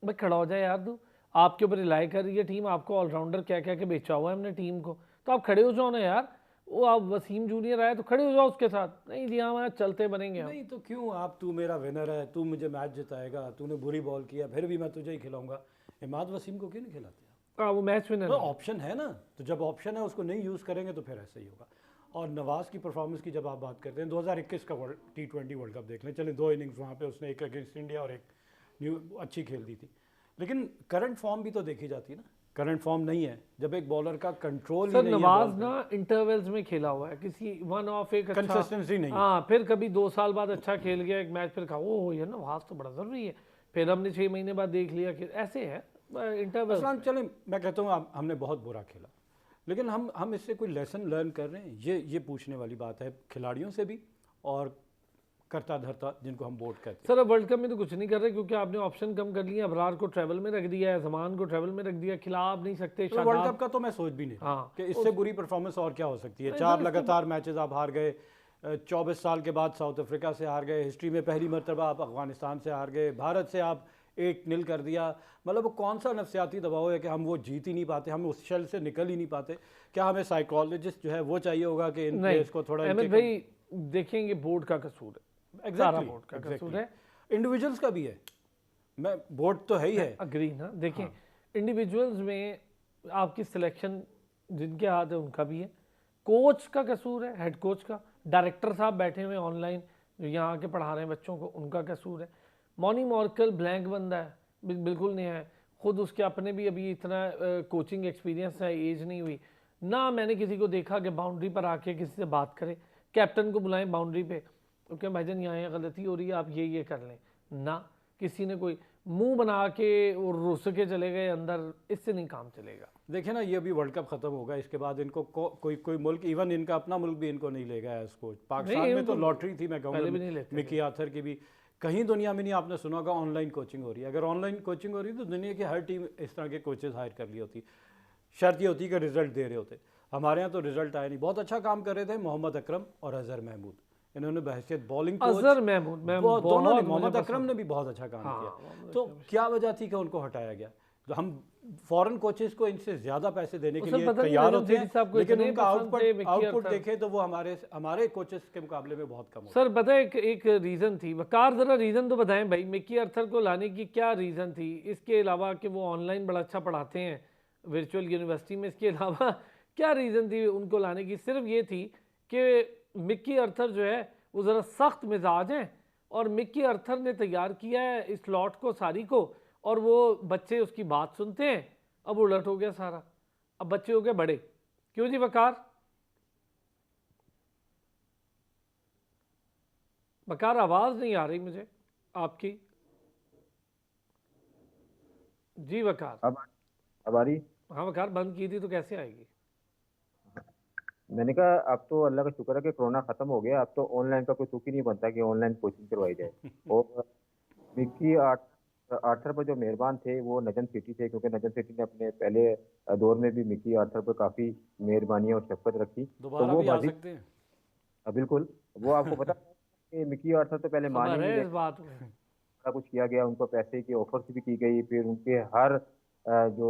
भाई खड़ा हो जाए यार, तू आपके ऊपर रिलाई कर रही है टीम, आपको ऑलराउंडर क्या क्या के बेचा हुआ है हमने टीम को, तो आप खड़े हो जाओ ना यार। वो आप वसीम जूनियर आए तो खड़े हो जाओ उसके साथ, नहीं दिया हमारा चलते बनेंगे हम। नहीं तो क्यों, आप, तू मेरा विनर है, तू मुझे मैच जिताएगा, तूने बुरी बॉल किया फिर भी मैं तुझे ही खिलाऊंगा, इमाद वसीम को क्यों नहीं खिलाते? हाँ, वो मैच विनर तो ऑप्शन है ना, तो जब ऑप्शन है उसको नहीं यूज़ करेंगे तो फिर ऐसे ही होगा। और नवाज़ की परफॉर्मेंस की जब आप बात करते हैं, 2021 का T20 वर्ल्ड कप देख लें, चले 2 इनिंग्स वहाँ पे उसने, एक अगेंस्ट इंडिया और एक न्यू अच्छी खेल दी थी, लेकिन करंट फॉर्म भी तो देखी जाती है ना। करंट फॉर्म नहीं है जब एक बॉलर का कंट्रोल सर, ही नहीं नवाज है, ना इंटरवल्स में खेला हुआ है, किसी वन ऑफ एक अच्छा, कंसिस्टेंसी नहीं है। हाँ, फिर कभी 2 साल बाद अच्छा खेल गया एक मैच, फिर कहा ओह ये नवाज तो बड़ा ज़रूरी है, फिर हमने 6 महीने बाद देख लिया कि ऐसे है इंटरवल। असलान चले, मैं कहता हूँ हमने बहुत बुरा खेला, लेकिन हम इससे कोई लेसन लर्न कर रहे हैं, ये पूछने वाली बात है खिलाड़ियों से भी और करता धरता जिनको हम वोट कहते हैं। सर अब वर्ल्ड कप में तो कुछ नहीं कर रहे, क्योंकि आपने ऑप्शन कम कर लिया, अबरार को ट्रैवल में रख दिया है, जमान को ट्रैवल में रख दिया, खिला आप नहीं सकते। तो वर्ल्ड कप का तो मैं सोच भी नहीं रहा हाँ, कि इससे बुरी परफॉर्मेंस और क्या हो सकती है। नहीं, 4 सर, लगातार मैचेस आप हार गए, 24 साल के बाद साउथ अफ्रीका से हार गए, हिस्ट्री में पहली मरतबा आप अफगानिस्तान से हार गए, भारत से आप 1-0 कर दिया। मतलब वो कौन सा नफसियाती दबाव है कि हम वो जीत ही नहीं पाते, हम उस शेल से निकल ही नहीं पाते? क्या हमें साइकोलॉजिस्ट जो है वो चाहिए होगा कि इन प्लेयर्स को थोड़ा, अहमद भाई देखेंगे बोर्ड का कसूर है, सारा बोर्ड का कसूर है, इंडिविजुअल्स का भी है, मैं बोर्ड तो है ही है, अग्री ना। देखें इंडिविजुअल्स में आपकी सिलेक्शन जिनके हाथ है उनका भी है, कोच का कसूर है, हेड कोच का, डायरेक्टर साहब बैठे हुए ऑनलाइन जो यहाँ आके पढ़ा रहे हैं बच्चों को, उनका कसूर है। मॉनी मॉर्कल ब्लैंक बंदा है, बिल्कुल नहीं है, खुद उसके अपने भी अभी इतना कोचिंग एक्सपीरियंस है, एज नहीं हुई ना, मैंने किसी को देखा कि बाउंड्री पर आके किसी से बात करे, कैप्टन को बुलाएं बाउंड्री पे, ओके भाईजान यहाँ गलती हो रही है आप ये कर लें ना, किसी ने कोई मुंह बना के और रुस के चले गए अंदर, इससे नहीं काम चलेगा। देखिए ना, ये अभी वर्ल्ड कप खत्म होगा, इसके बाद इनको कोई मुल्क, इवन इनका अपना मुल्क भी इनको नहीं लेगा एज कोच। पाकिस्तान में तो लॉटरी थी, मैं पहले भी नहीं कहूँगा लेते मिकी आर्थर की भी। कहीं दुनिया में नहीं आपने सुना होगा ऑनलाइन कोचिंग हो रही है। अगर ऑनलाइन कोचिंग हो रही है तो दुनिया की हर टीम इस तरह के कोचेस हायर कर ली होती। शर्त ये होती कि रिजल्ट दे रहे होते। हमारे यहाँ तो रिजल्ट आया नहीं। बहुत अच्छा काम कर रहे थे मोहम्मद अकरम और अजहर महमूद, इन्होंने बहसियत बॉलिंग कोच, अजहर महमूद दोनों ने, मोहम्मद अकरम ने भी बहुत अच्छा काम हाँ, किया। तो क्या वजह थी कि उनको हटाया गया? तो हम फॉरेन कोचेस को इनसे ज्यादा पैसे देने के लिए तैयार होते हैं, लेकिन उनका आउटपुट देखें तो वो हमारे कोचेस के मुकाबले में बहुत कम होता है। सर पता है एक रीज़न थी, वकार ज़रा रीज़न तो बताएं भाई, मिकी आर्थर को लाने की क्या रीज़न थी, इसके अलावा कि वो ऑनलाइन बड़ा अच्छा पढ़ाते हैं वर्चुअल यूनिवर्सिटी में, इसके अलावा क्या रीज़न थी उनको लाने की? सिर्फ ये थी कि मिकी आर्थर जो है वो ज़रा सख्त मिजाज हैं, और मिकी आर्थर ने तैयार किया है इस लॉट को सारी को, और वो बच्चे उसकी बात सुनते हैं। अब उलट हो गया सारा, अब बच्चे हो गए बड़े। क्यों जी वकार? वकार आवाज़ नहीं आ रही मुझे आपकी जी। वकार अब आ रही? हाँ वकार, बंद की थी तो कैसे आएगी? मैंने कहा अब तो अल्लाह का शुक्र है कि कोरोना खत्म हो गया, अब तो ऑनलाइन का कोई तुक ही नहीं बनता कि ऑनलाइन कोचिंग करवाई जाए। और मिकी आर्थर पर जो मेहरबान थे वो नजम सिटी थे, क्योंकि नजम सिटी ने अपने पहले दौर में भी मिकी आर्थर पर काफ़ी मेहरबानी और शफकत रखी। तो दोबारा वो भी आ मजीद सकते हैं। बिल्कुल, वो आपको पता है कि मिकी आर्थर तो पहले मान ही खबर नहीं है रहे, इस बात में? सारा कुछ किया गया, उनको पैसे की ऑफर्स भी की गई, फिर उनके हर जो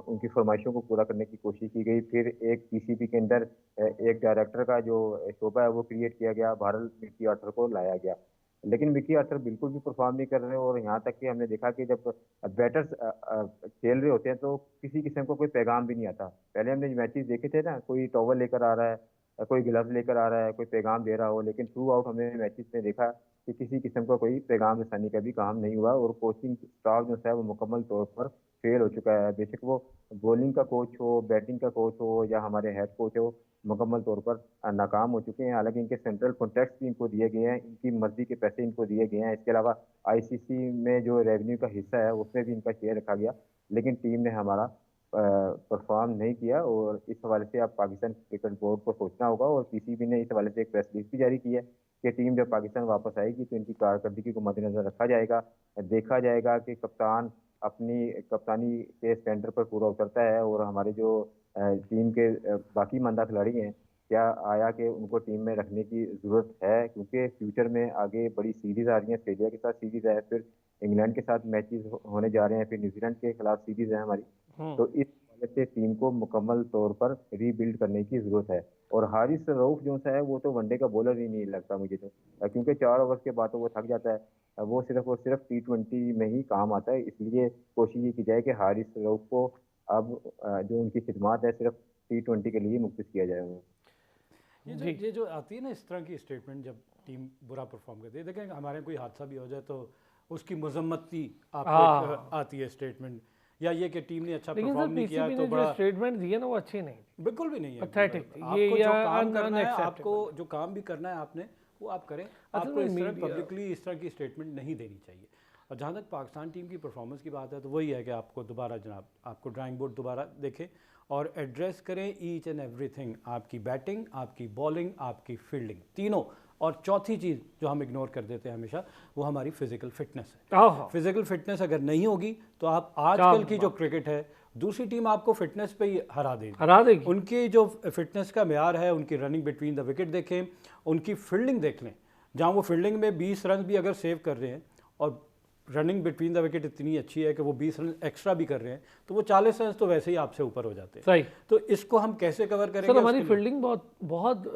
उनकी फरमाइशों को पूरा करने की कोशिश की गई। फिर एक पीसीबी के अंदर एक डायरेक्टर का जो शोबा है वो क्रिएट किया गया, बहरहाल मिकी आर्थर को लाया गया। लेकिन मिकी आर्थर बिल्कुल भी परफॉर्म नहीं कर रहे, और यहाँ तक कि हमने देखा कि जब बैटर्स खेल रहे होते हैं तो किसी किस्म का कोई पैगाम भी नहीं आता। पहले हमने मैचेस देखे थे ना, कोई टॉवल लेकर आ रहा है, कोई ग्लव्स लेकर आ रहा है, कोई पैगाम दे रहा हो, लेकिन थ्रू आउट हमने मैचेस में देखा कि किसी किस्म का कोई पैगाम रसानी का भी काम नहीं हुआ, और कोचिंग स्टाफ जो है वो मुकम्मल तौर पर फेल हो चुका है। बेशक वो बॉलिंग का कोच हो, बैटिंग का कोच हो, या हमारे हेड कोच हो, मुकम्मल तौर पर नाकाम हो चुके हैं। हालांकि इनके सेंट्रल कॉन्ट्रैक्ट्स भी इनको दिए गए हैं, इनकी मर्जी के पैसे इनको दिए गए हैं। इसके अलावा आईसीसी में जो रेवेन्यू का हिस्सा है उसमें भी इनका शेयर रखा गया, लेकिन टीम ने हमारा परफॉर्म नहीं किया। और इस हवाले से अब पाकिस्तान क्रिकेट बोर्ड को सोचना होगा, और पीसीबी ने इस हवाले से एक प्रेस रिलीज भी जारी की है कि टीम जब पाकिस्तान वापस आएगी तो इनकी कारकर्दगी को मद्देनजर रखा जाएगा, देखा जाएगा कि कप्तान अपनी कप्तानी के स्टैंडर्ड पर पूरा उतरता है, और हमारे जो टीम के बाकी मानदा खिलाड़ी हैं क्या आया कि उनको टीम में रखने की ज़रूरत है, क्योंकि फ्यूचर में आगे बड़ी सीरीज़ आ रही हैं। ऑस्ट्रेलिया के साथ सीरीज़ है, फिर इंग्लैंड के साथ मैचेस होने जा रहे हैं, फिर न्यूजीलैंड के खिलाफ सीरीज़ है हमारी। तो इस वजह से टीम को मुकम्मल तौर पर रीबिल्ड करने की ज़रूरत है। और हारिस रऊफ जो सा है वो तो वनडे का बॉलर ही नहीं लगता मुझे तो, क्योंकि 4 ओवर के बाद तो वो थक जाता है। वो सिर्फ और सिर्फ T20 में ही काम आता है। इसलिए कोशिश ये की जाए कि हारिस रऊफ को अब जो उनकी खिदमात है सिर्फ T20 के लिए मुख्तस किया जाए उन्हें। ये जो आती है ना इस तरह की स्टेटमेंट, जब टीम बुरा परफॉर्म करती है, देखें हमारे कोई हादसा भी हो जाए तो उसकी मजम्मती आपको आती है स्टेटमेंट, या ये कि टीम ने अच्छा परफॉर्म नहीं किया तो बड़ा स्टेटमेंट दिया ना वो अच्छी नहीं, बिल्कुल भी नहीं है। पैथेटिक। आपको जो काम करना है, आपको जो काम भी करना है आपने वो आप करें। आपको इस तरह पब्लिकली इस तरह की स्टेटमेंट नहीं देनी चाहिए। और जहाँ तक पाकिस्तान टीम की परफॉर्मेंस की बात है तो वही है कि आपको दोबारा जनाब आपको ड्राइंग बोर्ड दोबारा देखें और एड्रेस करें ईच एंड एवरीथिंग, आपकी बैटिंग, आपकी बॉलिंग, आपकी फील्डिंग, तीनों। और चौथी चीज़ जो हम इग्नोर कर देते हैं हमेशा, वो हमारी फिजिकल फिटनेस है। फिजिकल फिटनेस अगर नहीं होगी तो आप आजकल की जो क्रिकेट है, दूसरी टीम आपको फिटनेस पे ही हरा देगी। उनकी जो फिटनेस का म्यार है, उनकी रनिंग बिटवीन द विकेट देखें, उनकी फील्डिंग देख लें। जहाँ वो फील्डिंग में 20 रन भी अगर सेव कर रहे हैं और रनिंग बिटवीन द विकेट इतनी अच्छी है कि वो 20 रन एक्स्ट्रा भी कर रहे हैं, तो वो 40 रन तो वैसे ही आपसे ऊपर हो जाते हैं। सही। तो इसको हम कैसे कवर करेंगे? सर हमारी फील्डिंग बहुत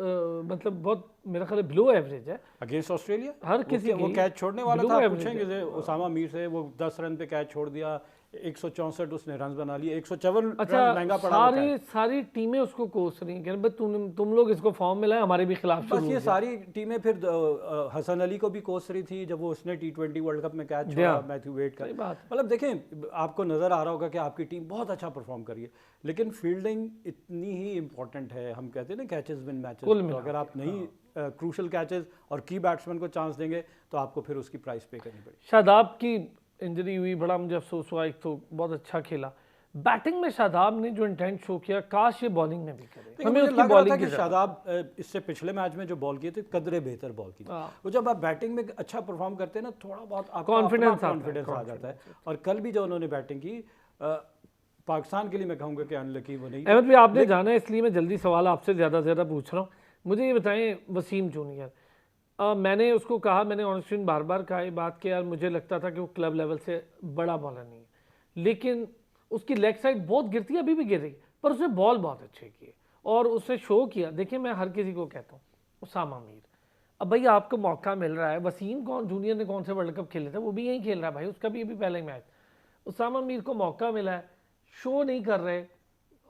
मतलब बहुत मेरा ख्याल है बिलो एवरेज है अगेंस्ट ऑस्ट्रेलिया। हर किसी वो कैच छोड़ने वाला था, आप पूछेंगे उसामा मीर से, वो 10 रन पे कैच छोड़ दिया, 164 उसने रन बना लिए, 154 अच्छा, रन महंगा पड़ा। सारी टीमें उसको कोस रही हैं कि तुम लोग इसको फॉर्म में लाए, हमारे भी खिलाफ बस ये सारी टीमें। फिर हसन अली को भी कोस रही थी जब वो उसने T20 वर्ल्ड कप में कैच छोड़ा मैथ्यू वेड का। मतलब देखें, आपको नजर आ रहा होगा कि आपकी टीम बहुत अच्छा परफॉर्म कर रही है, लेकिन फील्डिंग इतनी ही इंपॉर्टेंट है। हम कहते हैं ना कैचेस विन मैचेस, तो अगर आप नहीं क्रूशल कैचेस और की बैट्समैन को चांस देंगे तो आपको फिर उसकी प्राइस पे करनी पड़ेगी। शादाब की इंजरी हुई, बड़ा मुझे अफसोस हुआ। एक तो बहुत अच्छा खेला बैटिंग में, शादाब ने जो इंटेंट शो किया, काश ये बॉलिंग में भी करे। लेकिन हमें मुझे उसकी लग रहा था बॉलिंग कि की शादाब इससे पिछले मैच में जो बॉल किए थे कदरे बेहतर बॉल की थी। हाँ। वो जब आप बैटिंग में अच्छा परफॉर्म करते हैं ना, थोड़ा बहुत आपका कॉन्फिडेंस कॉन्फिडेंस आ जाता है। और कल भी जो उन्होंने बैटिंग की, पाकिस्तान के लिए मैं कहूँगा कि अनलकी वो नहीं। अहमद भाई आपने जाना है, इसलिए मैं जल्दी सवाल आपसे ज़्यादा से ज़्यादा पूछ रहा हूँ। मुझे ये बताएं, वसीम जूनियर, मैंने उसको कहा, मैंने ऑनस्क्रीन बार बार कहा ये बात कि यार मुझे लगता था कि वो क्लब लेवल से बड़ा बॉलर नहीं है, लेकिन उसकी लेग साइड बहुत गिरती है, अभी भी गिर रही, पर उसने बॉल बहुत अच्छे किए और उसने शो किया। देखिए मैं हर किसी को कहता हूँ, उसामा मीर, अब भाई आपको मौका मिल रहा है। वसीम कौन जूनियर ने कौन से वर्ल्ड कप खेले थे, वो भी यही खेल रहा है भाई, उसका भी अभी पहले मैच। उसामा मीर को मौका मिला है, शो नहीं कर रहे।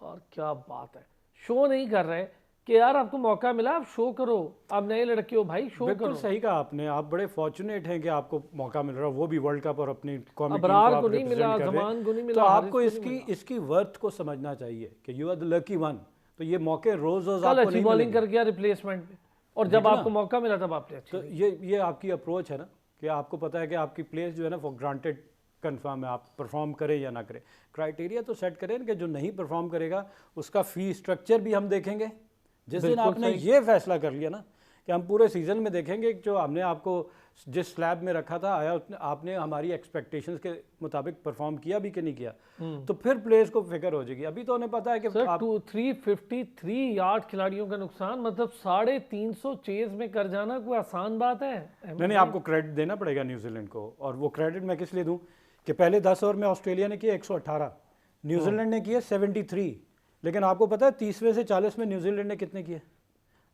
और क्या बात है, शो नहीं कर रहे कि यार आपको मौका मिला, आप शो करो, आप नए लड़के हो भाई, शो बिल्कुल करो। सही कहा आपने, आप बड़े फॉर्चुनेट हैं कि आपको मौका मिल रहा है, वो भी वर्ल्ड कप और अपनी कौमी टीम अबरार को को आप नहीं मिला, रिप्रेजेंट कर रहे जमान को नहीं हैं। मिला, तो हारिस आपको को नहीं इसकी मिला। इसकी वर्थ को समझना चाहिए कि you are the lucky one. तो ये मौके रोज रोज कल आपको अच्छी नहीं बॉलिंग मिलेंगे। कर गया रिप्लेसमेंट पे, और जब देखना। आपको मौका मिला तब आपने अच्छी तो नहीं। ये आपकी अप्रोच है ना, कि आपको पता है कि आपकी प्लेस जो है ना फॉर ग्रांटेड कंफर्म है, आप परफॉर्म करें या ना करें। क्राइटेरिया तो सेट करें कि जो नहीं परफॉर्म करेगा उसका फी स्ट्रक्चर भी हम देखेंगे। जिस दिन बिल्कुल आपने सही। ये फैसला कर लिया ना कि हम पूरे सीजन में देखेंगे कि जो हमने आपको जिस स्लैब में रखा था, आया आपने हमारी एक्सपेक्टेशंस के मुताबिक परफॉर्म किया भी कि नहीं किया, तो फिर प्लेयर्स को फिक्र हो जाएगी। अभी तो उन्हें पता है कि सर आप 353 यार्ड खिलाड़ियों का नुकसान, मतलब 350 चेज में कर जाना कोई आसान बात है? नहीं, आपको क्रेडिट देना पड़ेगा न्यूजीलैंड को। और वो क्रेडिट मैं किस लिए दूं कि पहले 10 ओवर में ऑस्ट्रेलिया ने किए 118, न्यूजीलैंड ने किए 73। लेकिन आपको पता है 30वें से 40 में न्यूजीलैंड ने कितने किए?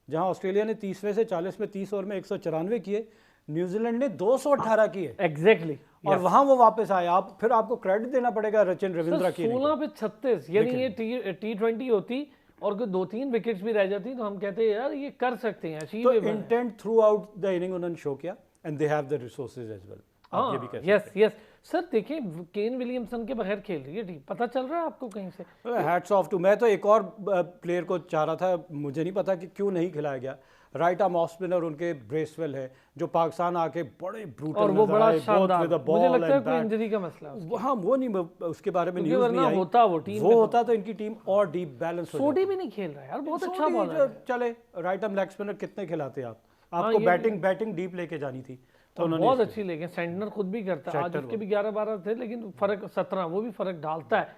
जहां ऑस्ट्रेलिया ने 30वें से 40 में 30 ओवर में 194 किए, न्यूजीलैंड ने 218 किए। एग्जैक्टली। और वहां वो वापस आए। आप फिर आपको क्रेडिट देना पड़ेगा रचिन रविंद्रा की। 16 पे 36, यानी ये T20 होती और कोई 2-3 विकेट्स भी रह जाती तो हम कहते हैं यार ये कर सकते हैं, तो अचीवेबल है। Intent throughout the inning उन्होंने शो किया, and they have the resources as well. आप ये भी कह सकते हैं। यस यस सर, देखिए केन विलियमसन के बगैर खेल रही है टीम, पता चल रहा है आपको कहीं से? Hats off to. मैं तो एक और प्लेयर को चाह रहा था, मुझे नहीं पता कि क्यों नहीं खिलाया गया। राइट आर्म ऑफ स्पिनर उनके ब्रेसवेल है, जो पाकिस्तान आके बड़े ब्रूटल और वो बड़ा शानदार, विद द मुझे बॉल लगता है एंड कोई इंजरी का मसला है उसकी। हाँ, वो नहीं, उसके बारे में क्योंकि न्यूज़ नहीं वरना आई। होता वो टीम वो में होता तो इनकी टीम और डीप बैलेंस हो सोडी भी नहीं खेल रहा है यार, बहुत अच्छा सोडी बॉलर जो है। चले, राइट आर्म लेग स्पिनर कितने खिलाते आप? आपको ये बैटिंग डीप लेके जानी थी, तो और उन्होंने बहुत अच्छी, लेकिन सेंटनर खुद भी करता है। आज सेंटर उसके भी 11-12 थे, लेकिन फर्क 17, वो भी फर्क डालता है।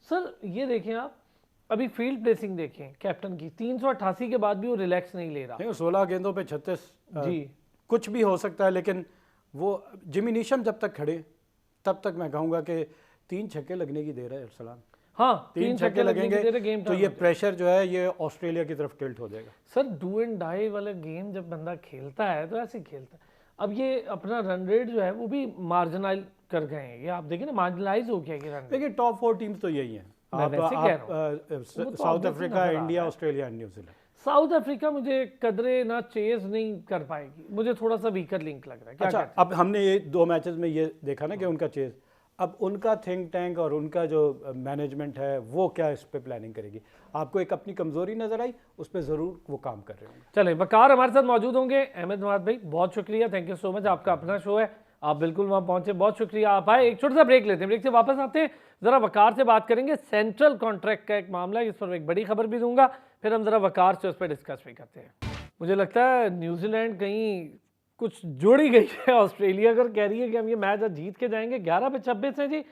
सर ये देखें आप, अभी फील्ड प्लेसिंग देखें कैप्टन की, 388 के बाद भी वो रिलैक्स नहीं ले रहा। नहीं, 16 गेंदों पे 36 जी कुछ भी हो सकता है, लेकिन वो जिमी नीशम जब तक खड़े तब तक मैं कहूँगा कि 3 छक्के लगने की देर है अरसलान। हाँ, 3 छक्के लगेंगे गेम तो ये प्रेशर जो है ये ऑस्ट्रेलिया की तरफ टिल्ट हो जाएगा। सर डू एंड डाई वाला गेम जब बंदा खेलता है तो ऐसे ही खेलता है। अब ये अपना रन रेट जो है वो भी मार्जिनाइज कर गए हैं, ये आप देखिए ना, मार्जिनलाइज हो गया ये रन रेट। देखिए टॉप 4 टीम्स तो यही हैं। मैं आप वैसे कह रहा वो तो साउथ obviously अफ्रीका, नजर आ इंडिया, रहा है। Australia and New Zealand. South Africa मुझे कदरे ना चेज नहीं कर पाएगी, मुझे थोड़ा सा वीकर लिंक लग रहा है। क्या अच्छा, कहते हैं? अब हमने ये 2 मैचेस में ये देखा ना कि उनका चेज, अब उनका थिंक टैंक और उनका जो मैनेजमेंट है वो क्या इस पे प्लानिंग करेगी? आपको एक अपनी कमजोरी नजर आई, उस पर जरूर वो काम कर रहे होंगे। चलें, वकार हमारे साथ मौजूद होंगे। अहमद नवाज भाई बहुत शुक्रिया, थैंक यू सो मच। आपका अपना शो है, आप बिल्कुल वहाँ पहुँचे, बहुत शुक्रिया। आप आए, एक छोटा सा ब्रेक लेते हैं, ब्रेक से वापस आते हैं, ज़रा वकार से बात करेंगे। सेंट्रल कॉन्ट्रैक्ट का एक मामला है, इस पर एक बड़ी खबर भी दूंगा, फिर हम ज़रा वकार से उस पर डिस्कस भी करते हैं। मुझे लगता है न्यूजीलैंड कहीं कुछ जोड़ी गई है ऑस्ट्रेलिया कर, कह रही है कि हम ये मैच आज जीत के जाएंगे। 11 पे 26 है जी,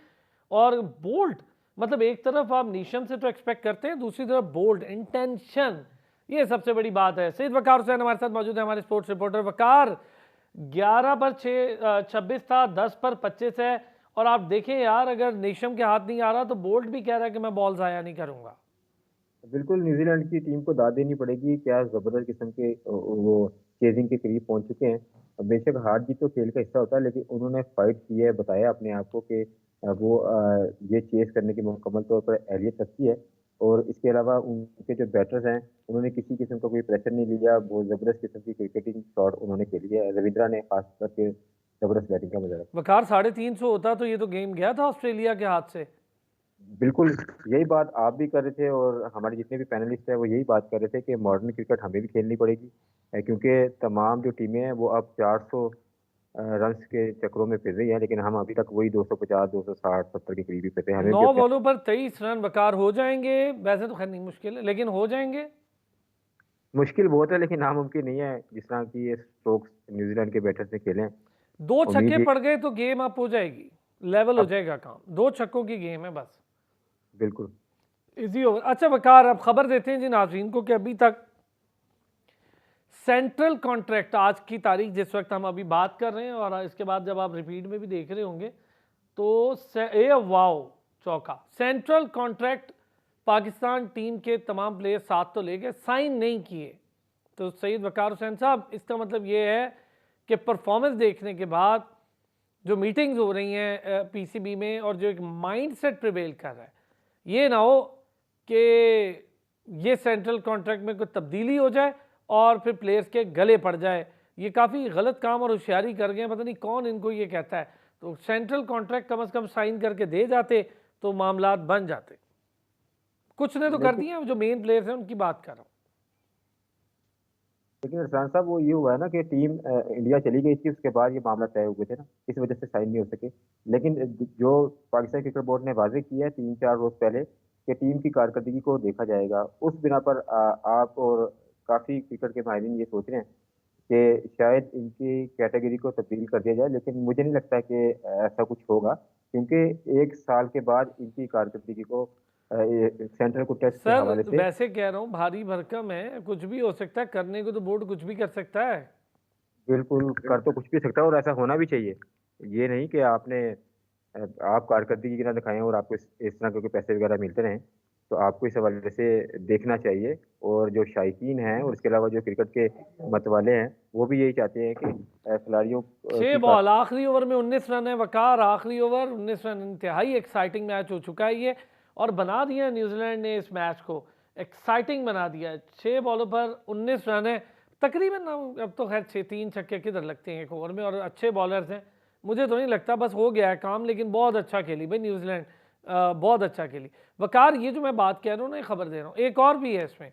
और बोल्ड, मतलब एक तरफ आप नीशम से तो एक्सपेक्ट करते हैं, दूसरी तरफ बोल्ड इंटेंशन, ये सबसे बड़ी बात है। सईद वकार हुसैन हमारे साथ मौजूद है, हमारे स्पोर्ट्स रिपोर्टर। वकार, 11 पर 26 था, 10 पर 25 है, और आप देखें यार अगर नीशम के हाथ नहीं आ रहा तो बोल्ट भी कह रहा है कि मैं बॉल ज़ाया नहीं करूंगा। बिल्कुल न्यूजीलैंड की टीम को दाद देनी पड़ेगी, क्या जबरदस्त किस्म के वो चेजिंग के करीब पहुंच चुके हैं। बेशक हार जीत तो खेल का हिस्सा होता है, लेकिन उन्होंने फाइट की है, बताया अपने आप को कि वो ये चेस करने की मुकम्मल तौर पर अहलियत रखती है। और इसके अलावा उनके जो बैटर्स हैं उन्होंने किसी किस्म का कोई प्रेशर नहीं लिया, बहुत जबरदस्त किस्म की क्रिकेटिंग शॉट उन्होंने खेली है। रविंद्रा ने खास करके जबरदस्त बैटिंग का मजा रखा। वकार 350 होता तो ये तो गेम गया था ऑस्ट्रेलिया के हाथ से। बिल्कुल यही बात आप भी कर रहे थे और हमारे जितने भी पैनलिस्ट हैं वो यही बात कर रहे थे कि मॉडर्न क्रिकेट हमें भी खेलनी पड़ेगी, क्योंकि तमाम जो टीमें हैं वो अब 400 रन्स के चक्रों में फिर रही है, लेकिन हम अभी तक वही 250, 260, 70 के करीब ही फिर रहे हैं। हमें भी 9 अपने बॉलों पर 23 रन वकार हो जाएंगे, वैसे तो खैर नहीं मुश्किल है, लेकिन हो जाएंगे। मुश्किल बहुत है, लेकिन नामुमकिन नहीं है। जिस तरह की ये स्ट्रोक्स न्यूजीलैंड के बैटर्स ने खेले हैं, 2 छक्के उम्मीद ये पड़ गए तो गेम अप हो जाएगी, लेवल हो अब जाएगा काम। 2 छक्कों की गेम है बस, बिल्कुल। Easy over. अच्छा वकार, अब खबर देते हैं जी नाजरीन को कि अभी तक सेंट्रल कॉन्ट्रैक्ट, आज की तारीख जिस वक्त हम अभी बात कर रहे हैं और इसके बाद जब आप रिपीट में भी देख रहे होंगे तो वाओ चौका, सेंट्रल कॉन्ट्रैक्ट पाकिस्तान टीम के तमाम प्लेयर साथ तो लेके साइन नहीं किए। तो सईद वकार हुसैन साहब, इसका मतलब ये है कि परफॉर्मेंस देखने के बाद जो मीटिंग्स हो रही हैं पीसीबी में और जो एक माइंडसेट प्रिवेल कर रहा है, ये ना हो कि ये सेंट्रल कॉन्ट्रैक्ट में कोई तब्दीली हो जाए और फिर प्लेयर्स के गले पड़ जाए। ये काफ़ी गलत काम और होशियारी कर गए हैं, पता नहीं कौन इनको ये कहता है। तो सेंट्रल कॉन्ट्रैक्ट कम से कम साइन करके दे जाते तो मामलात बन जाते। कुछ ने तो कर लेकिन दिए, जो मेन प्लेयर्स हैं उनकी बात कर रहा हूँ। लेकिन इरफान साहब, वो ये हुआ है ना कि टीम इंडिया चली गई थी, उसके बाद ये मामला तय हुए थे ना, इस वजह से साइन नहीं हो सके। लेकिन जो पाकिस्तान क्रिकेट बोर्ड ने वाजे किया है 3-4 रोज पहले कि टीम की कारकर्दगी को देखा जाएगा, उस बिना पर आप और काफी क्रिकेट के माहिरीन ये सोच रहे हैं कि शायद इनकी कैटेगरी को तब्दील कर दिया जाए। लेकिन मुझे नहीं लगता कि ऐसा कुछ होगा, क्योंकि 1 साल के बाद इनकी कारकर्दगी को सेंट्रल को टेस्ट के सर हवाले से वैसे कह रहा हूँ, भारी भरकम है, कुछ भी हो सकता है, करने को तो बोर्ड कुछ भी कर सकता है। बिल्कुल कर तो कुछ भी सकता है, और ऐसा होना भी चाहिए। ये नहीं कि आप कारकर्दगी ना दिखाएं और आपको इस तरह के पैसे वगैरह मिलते रहें। तो आपको इस हवाले से देखना चाहिए। और जो शायकीन हैं और इसके अलावा जो क्रिकेट के मतवाले हैं, वो भी यही चाहते हैं कि खिलाड़ियों 6 की बॉल, आखिरी ओवर में 19 रन है वकार, आखिरी ओवर 19 रन। इंतहाई एक्साइटिंग मैच हो चुका है ये, और बना दिया न्यूजीलैंड ने इस मैच को, एक्साइटिंग बना दिया है। 6 बॉलों पर 19 रन है तकरीबन। अब तो खैर 6-3 छक्के किधर लगते हैं एक ओवर में, और अच्छे बॉलर्स हैं, मुझे तो नहीं लगता, बस हो गया है काम। लेकिन बहुत अच्छा खेली भाई न्यूजीलैंड, बहुत अच्छा खेली। वकार, ये जो मैं बात कह रहा हूँ ना, खबर दे रहा हूँ, एक और भी है इसमें,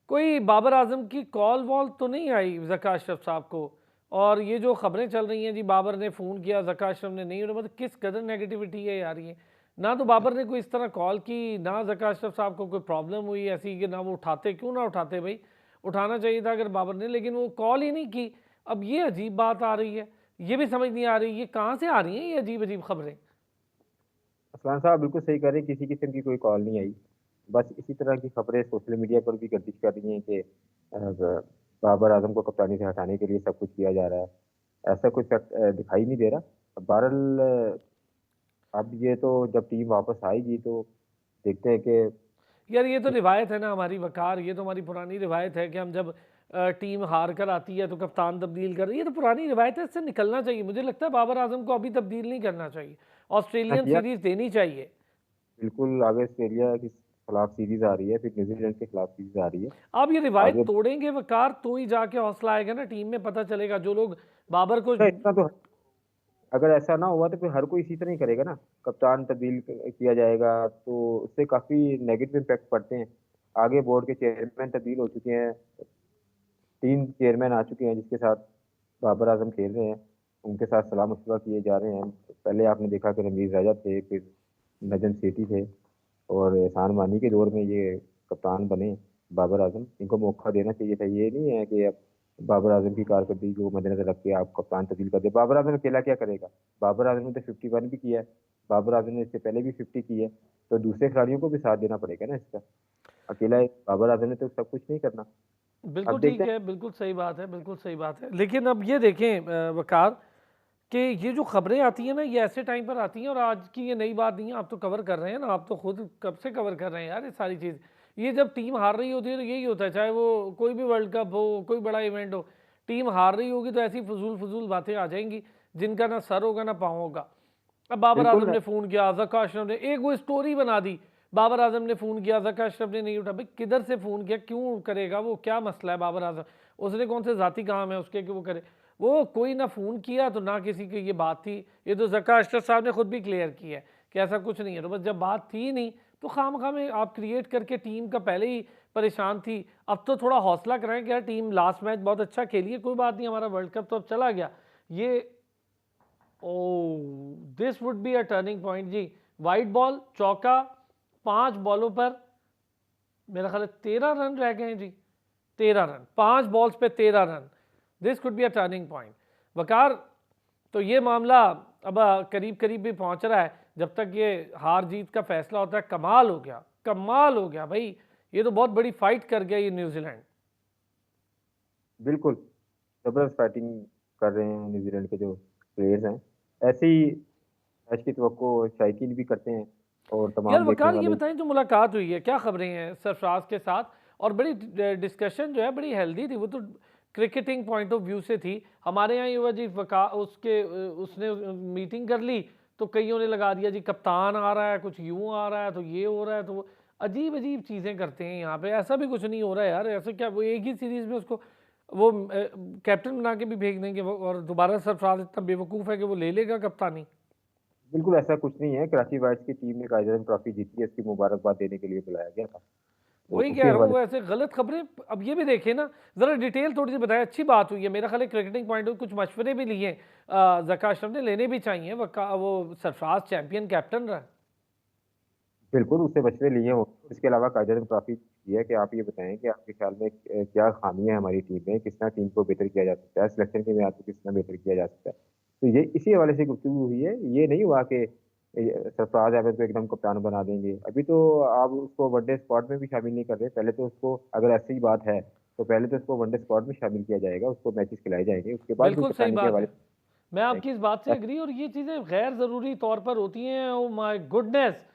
कोई बाबर आजम की कॉल वॉल तो नहीं आई ज़का अशरफ साहब को? और ये जो खबरें चल रही हैं जी, बाबर ने फ़ोन किया, ज़का अशरफ ने नहीं, मतलब किस कदर नेगेटिविटी है यार ये। ना तो बाबर ने कोई इस तरह कॉल की, ना ज़का अशरफ साहब को कोई प्रॉब्लम हुई ऐसी कि ना वो उठाते। क्यों ना उठाते भाई, उठाना चाहिए था अगर बाबर ने, लेकिन वो कॉल ही नहीं की। अब ये अजीब बात आ रही है, ये भी समझ नहीं आ रही ये कहाँ से आ रही हैं ये अजीब अजीब खबरें। असलान साहब बिल्कुल सही कह रहे हैं, किसी किस्म की कोई कॉल नहीं आई। बस इसी तरह की खबरें सोशल मीडिया पर भी गर्दिश कर रही हैं कि बाबर आजम को कप्तानी से हटाने के लिए सब कुछ किया जा रहा है। ऐसा कुछ दिखाई नहीं दे रहा। बहरहाल अब ये तो जब टीम वापस आएगी तो देखते हैं कि यार ये तो रिवायत है ना हमारी वकार, ये तो हमारी पुरानी रिवायत है कि हम जब टीम हार कर आती है तो कप्तान तब्दील कर, ये तो पुरानी रिवायत है, इससे निकलना चाहिए। मुझे लगता है बाबर आजम को अभी तब्दील नहीं करना चाहिए, ऑस्ट्रेलियन किया। सीरीज देनी चाहिए। बिल्कुल, आगे ऑस्ट्रेलिया के खिलाफ सीरीज आ रही है, फिर न्यूजीलैंड के खिलाफ सीरीज आ रही है। आप ये रिवायत आगे तोड़ेंगे वकार तो ही जाके हौसला आएगा ना टीम में, पता चलेगा। जो लोग बाबर को, इतना तो, अगर ऐसा ना हुआ तो फिर हर कोई इसी तरह ही करेगा ना। कप्तान तब्दील किया जाएगा तो उससे काफी नेगेटिव इम्पैक्ट पड़ते हैं। आगे बोर्ड के चेयरमैन तब्दील हो चुके हैं, 3 चेयरमैन आ चुके हैं जिसके साथ बाबर आजम खेल रहे हैं। उनके साथ सलाह मशवरा किए जा रहे हैं। पहले आपने देखा कि रणवीर राजा थे, फिर नजम सेठी थे, और एहसान मानी के दौर में ये कप्तान बने बाबर आजम। इनको मौका देना चाहिए था। ये नहीं है कि अब बाबर आजम की कारकर्दगी को मद्देनजर रख के आप कप्तान तब्दील कर दे। बाबर आजम अकेला क्या करेगा? बाबर आजम ने तो 51 भी किया है, बाबर आजम ने इससे पहले भी 50 की है। तो दूसरे खिलाड़ियों को भी साथ देना पड़ेगा ना इसका। अकेला बाबर आजम ने तो सब कुछ नहीं करना। अब बिल्कुल देखते ठीक हैं। है, बिल्कुल सही बात है, बिल्कुल सही बात है। लेकिन अब ये देखें वकार, कि ये जो खबरें आती हैं ना, ये ऐसे टाइम पर आती हैं, और आज की ये नई बात नहीं है, आप तो कवर कर रहे हैं ना, आप तो खुद कब से कवर कर रहे हैं यार ये सारी चीज़। ये जब टीम हार रही होती है तो यही होता है, चाहे वो कोई भी वर्ल्ड कप हो, कोई बड़ा इवेंट हो, टीम हार रही होगी तो ऐसी फजूल फजूल बातें आ जाएंगी जिनका ना सर होगा ना पाँव होगा। अब बाबर आजम बिल्कुल ने फ़ोन किया, ज़का अशरफ ने एक वो स्टोरी बना दी, बाबर आजम ने फ़ोन किया, ज़का अशरफ ने नहीं उठा। भाई किधर से फ़ोन किया, क्यों करेगा वो, क्या मसला है बाबर आजम, उसने कौन से ज़ाती काम है उसके कि वो करे। वो कोई ना फ़ोन किया तो ना किसी की ये बात थी। ये तो ज़का अशरफ साहब ने खुद भी क्लियर किया है कि ऐसा कुछ नहीं है। तो बस जब बात थी नहीं तो खामखा में आप क्रिएट करके टीम का पहले ही परेशान थी। अब तो थोड़ा हौसला कराएं कि यार टीम लास्ट मैच बहुत अच्छा खेली है, कोई बात नहीं, हमारा वर्ल्ड कप तो अब चला गया, ये oh this would be a turning point जी। वाइट बॉल, चौका, 5 बॉलों पर मेरा ख्याल है 13 रन रह गए हैं जी। 13 रन, 5 बॉल्स पे 13 run. This could be a turning point. Waqar, तो ये मामला अब करीब करीब भी पहुंच रहा है। जब तक ये हार जीत का फैसला होता है, कमाल हो गया, कमाल हो गया भाई। ये तो बहुत बड़ी फाइट कर गया ये न्यूजीलैंड। बिल्कुल जबरदस्त बैटिंग कर रहे हैं न्यूजीलैंड के जो प्लेयर्स हैं। ऐसे ही मैच की तवक्को शायकीन भी करते हैं और यार तमाम देखने वकार, ये वाले। बताएं, जो मुलाकात हुई है, क्या खबरें हैं सरफराज के साथ? और बड़ी डिस्कशन जो है बड़ी हेल्दी थी, वो तो क्रिकेटिंग पॉइंट ऑफ व्यू से थी। हमारे यहाँ ये हुआ जी, उसके उसने मीटिंग कर ली तो कईयों ने लगा दिया जी कप्तान आ रहा है, कुछ यूं आ रहा है, तो ये हो रहा है, तो वो अजीब अजीब चीज़ें करते हैं यहाँ पे। ऐसा भी कुछ नहीं हो रहा है यार, ऐसा क्या, वो एक ही सीरीज़ में उसको वो कैप्टन बना के भी भेज देंगे वो, और दोबारा सरफराज इतना बेवकूफ़ है कि वो ले लेगा कप्तानी। बिल्कुल ऐसा कुछ नहीं है। कराची वाइट्स की टीम ने कायदे ट्रॉफी जीती है, इसकी मुबारकबाद देने के लिए बुलाया गया था, तो वही उसी कह रहा हूँ, हवाले वैसे गलत खबरें। अब ये भी देखें ना, जरा डिटेल थोड़ी सी बताएं। अच्छी बात हुई है, मेरा ख्याल है क्रिकेटिंग पॉइंट ऑफ कुछ मशवरे भी लिए जका अशरफ ने, लेने भी चाहिए। वो सरफराज चैंपियन कैप्टन रहा। बिल्कुल उससे मशवरे लिए हो। इसके अलावा कायदे ट्रॉफी ये है कि आप ये बताएं कि आपके ख्याल में क्या खामियां हैं हमारी टीम में, किस तरह टीम को बेहतर किया जा सकता है, सिलेक्शन के मैदान में किस तरह बेहतर किया जा सकता है। तो ये इसी हवाले से गुफ्तगू हुई है। ये नहीं हुआ कि सरफराज अहमद को एकदम कप्तान बना देंगे। अभी तो आप उसको वनडे स्क्वाड में भी शामिल नहीं कर रहे। पहले तो उसको, अगर ऐसी बात है तो पहले तो उसको वनडे स्क्वाड में शामिल किया जाएगा, उसको मैचेस खिलाए जाएंगे, उसके बाद भी बिल्कुल सही कप्तानी के बात हवाले है, मैं से। आपकी इस बात से एग्री। और ये चीज़ें गैर ज़रूरी तौर पर होती हैं। ओ माय गुडनेस,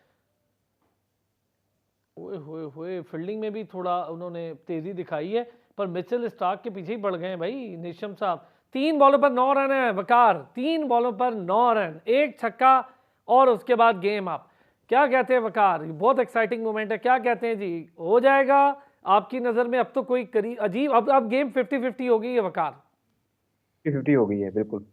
ओए होए होए, फील्डिंग में भी थोड़ा उन्होंने तेज़ी दिखाई है, पर मिचेल स्टार्क के पीछे ही पड़ गए हैं भाई नीशम साहब। 3 बॉलों पर 9 रन है वकार, 3 बॉलों पर 9 रन, एक छक्का, और उसके बाद गेम अप। क्या कहते हैं वकार, बहुत एक्साइटिंग मोमेंट है, क्या कहते हैं जी, हो जाएगा आपकी नज़र में? अब तो कोई करीब अजीब, अब गेम 50-50 हो गई है वकार। 50-50 हो गई है बिल्कुल।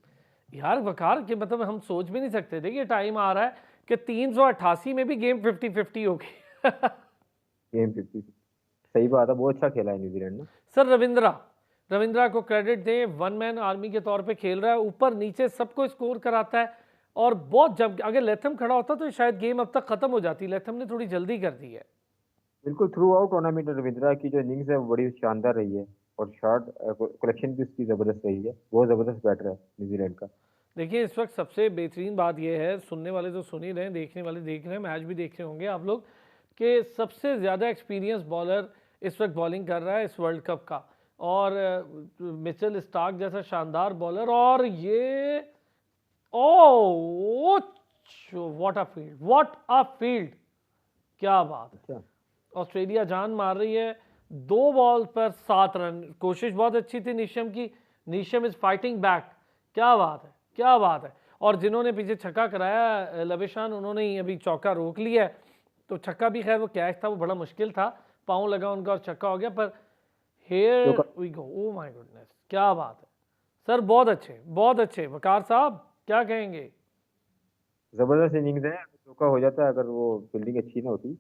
यार वकार के मतलब हम सोच भी नहीं सकते थे कि ये टाइम आ रहा है कि 388 में भी गेम 50-50 हो गई। गेम 50। सही बात है, बहुत अच्छा खेला है न्यूजीलैंड ने। सर रविंद्रा को क्रेडिट दें, वन मैन आर्मी के तौर पे खेल रहा है, ऊपर नीचे सबको स्कोर कराता है। और बहुत, जब अगर लेथम खड़ा होता तो शायद गेम अब तक खत्म हो जाती। लेथम ने थोड़ी जल्दी कर दी है। बिल्कुल थ्रू आउट टूर्नामेंट रविंद्रा की जो इनिंग्स है वो बड़ी शानदार रही है, और शॉट कलेक्शन भी उसकी जबरदस्त रही है। बहुत जबरदस्त बैटर है न्यूजीलैंड का। देखिए इस वक्त सबसे बेहतरीन बात यह है, सुनने वाले तो सुन ही रहे हैं, देखने वाले देख रहे हैं, मैच भी देख रहे होंगे आप लोग, कि सबसे ज़्यादा एक्सपीरियंस बॉलर इस वक्त बॉलिंग कर रहा है इस वर्ल्ड कप का। और मिचेल स्टार्क जैसा शानदार बॉलर, और ये oh what a field, what a field, क्या बात है। अच्छा। ऑस्ट्रेलिया जान मार रही है। 2 बॉल पर 7 रन, कोशिश बहुत अच्छी थी नीशम की। नीशम इज फाइटिंग बैक, क्या बात है, क्या बात है। और जिन्होंने पीछे छक्का कराया लविशान, उन्होंने ही अभी चौका रोक लिया है। तो छक्का भी खैर वो कैच था, वो बड़ा मुश्किल था, पाँव लगा उनका और छक्का हो गया। पर जो here we go, oh my goodness, क्या बात है सर, बहुत अच्छे, बहुत अच्छे। वकार साहब क्या कहेंगे? जबरदस्त इनिंग्स है। चौका हो जाता है अगर वो फील्डिंग अच्छी ना होती।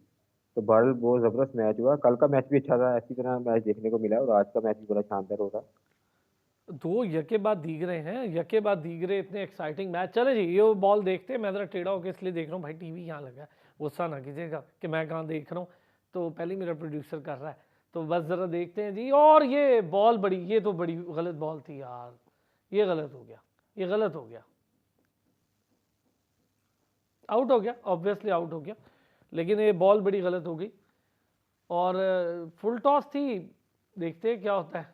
तो बहरहाल बहुत जबरदस्त मैच हुआ। कल का मैच भी अच्छा था, ऐसी तरह मैच देखने को मिला, और आज का मैच भी बड़ा शानदार हो रहा। दो यके बाद दीगरे हैं, यके बाद दीगरे, इतने एक्साइटिंग मैच। चले जी, ये बॉल देखते हैं। मैं ज़रा टेढ़ा होकर इसलिए देख रहा हूँ भाई, टीवी यहाँ लगा है, गुस्सा ना कीजिएगा कि मैं कहाँ देख रहा हूँ, तो पहले ही मेरा प्रोड्यूसर कर रहा है, तो बस ज़रा देखते हैं जी। और ये बॉल बड़ी, ये तो बड़ी गलत बॉल थी यार, ये गलत हो गया, ये गलत हो गया, आउट हो गया, ऑब्वियसली आउट हो गया, लेकिन ये बॉल बड़ी गलत हो गई। और फुल टॉस थी, देखते हैं क्या होता है।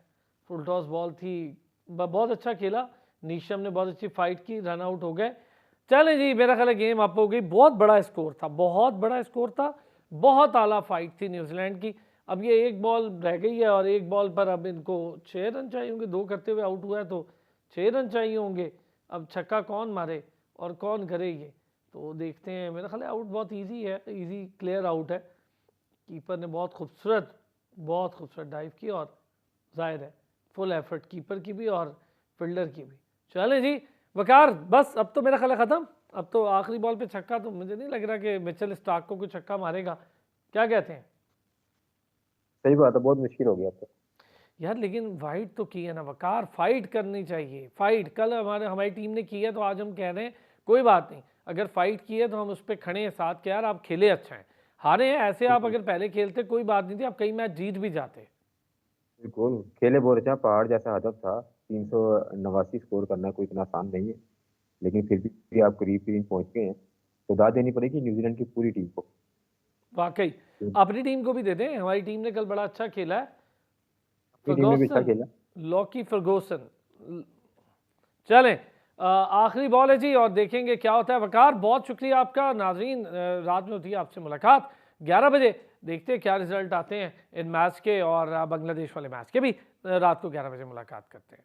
फुल टॉस बॉल थी, बहुत अच्छा खेला नीशम ने, बहुत अच्छी फाइट की, रन आउट हो गए। चले जी, मेरा ख्याल है गेम अप हो गई। बहुत बड़ा स्कोर था, बहुत बड़ा स्कोर था, बहुत आला फाइट थी न्यूजीलैंड की। अब ये एक बॉल रह गई है, और एक बॉल पर अब इनको 6 रन चाहिए होंगे। 2 करते हुए आउट हुआ है तो 6 रन चाहिए होंगे। अब छक्का कौन मारे और कौन करे ये, तो देखते हैं। मेरा ख्याल है आउट बहुत ईजी है, ईजी क्लियर आउट है। कीपर ने बहुत खूबसूरत डाइव की, और जाहिर है फुल एफर्ट कीपर की भी और फील्डर की भी। चले जी वकार, बस अब तो मेरा ख्याल है ख़त्म। अब तो आखिरी बॉल पे छक्का, तो मुझे नहीं लग रहा कि मिचेल स्टार्क को कोई छक्का मारेगा, क्या कहते हैं? सही बात है, बहुत मुश्किल हो गया अब तो। यार लेकिन फाइट तो की है ना वकार, फाइट करनी चाहिए। फाइट कल हमारी टीम ने की है तो आज हम कह रहे हैं कोई बात नहीं, अगर फाइट की है तो हम उस पर खड़े हैं साथ के, यार आप खेले अच्छा है, हारे हैं ऐसे आप अगर पहले खेलते कोई बात नहीं थी, आप कई मैच जीत भी जाते। बिल्कुल खेले बहुत अच्छा, पहाड़ जैसा हदफ था, 389 स्कोर करना कोई इतना आसान नहीं है, लेकिन फिर भी आप करीब करीब पहुंच गए हैं, तो दाद देनी पड़ेगी न्यूजीलैंड की पूरी टीम को। वाकई अपनी टीम को भी दे दें, हमारी टीम ने कल बड़ा अच्छा खेला है। अपनी टीम ने भी अच्छा फर्गोसन, खेला। Lockie Ferguson. चलें, आखिरी बॉल है जी और देखेंगे क्या होता है। वकार बहुत शुक्रिया आपका। नाजरीन, रात में होती है आपसे मुलाकात 11 बजे, देखते हैं क्या रिजल्ट आते हैं इन मैच के, और बांग्लादेश वाले मैच के भी रात को 11 बजे मुलाकात करते हैं।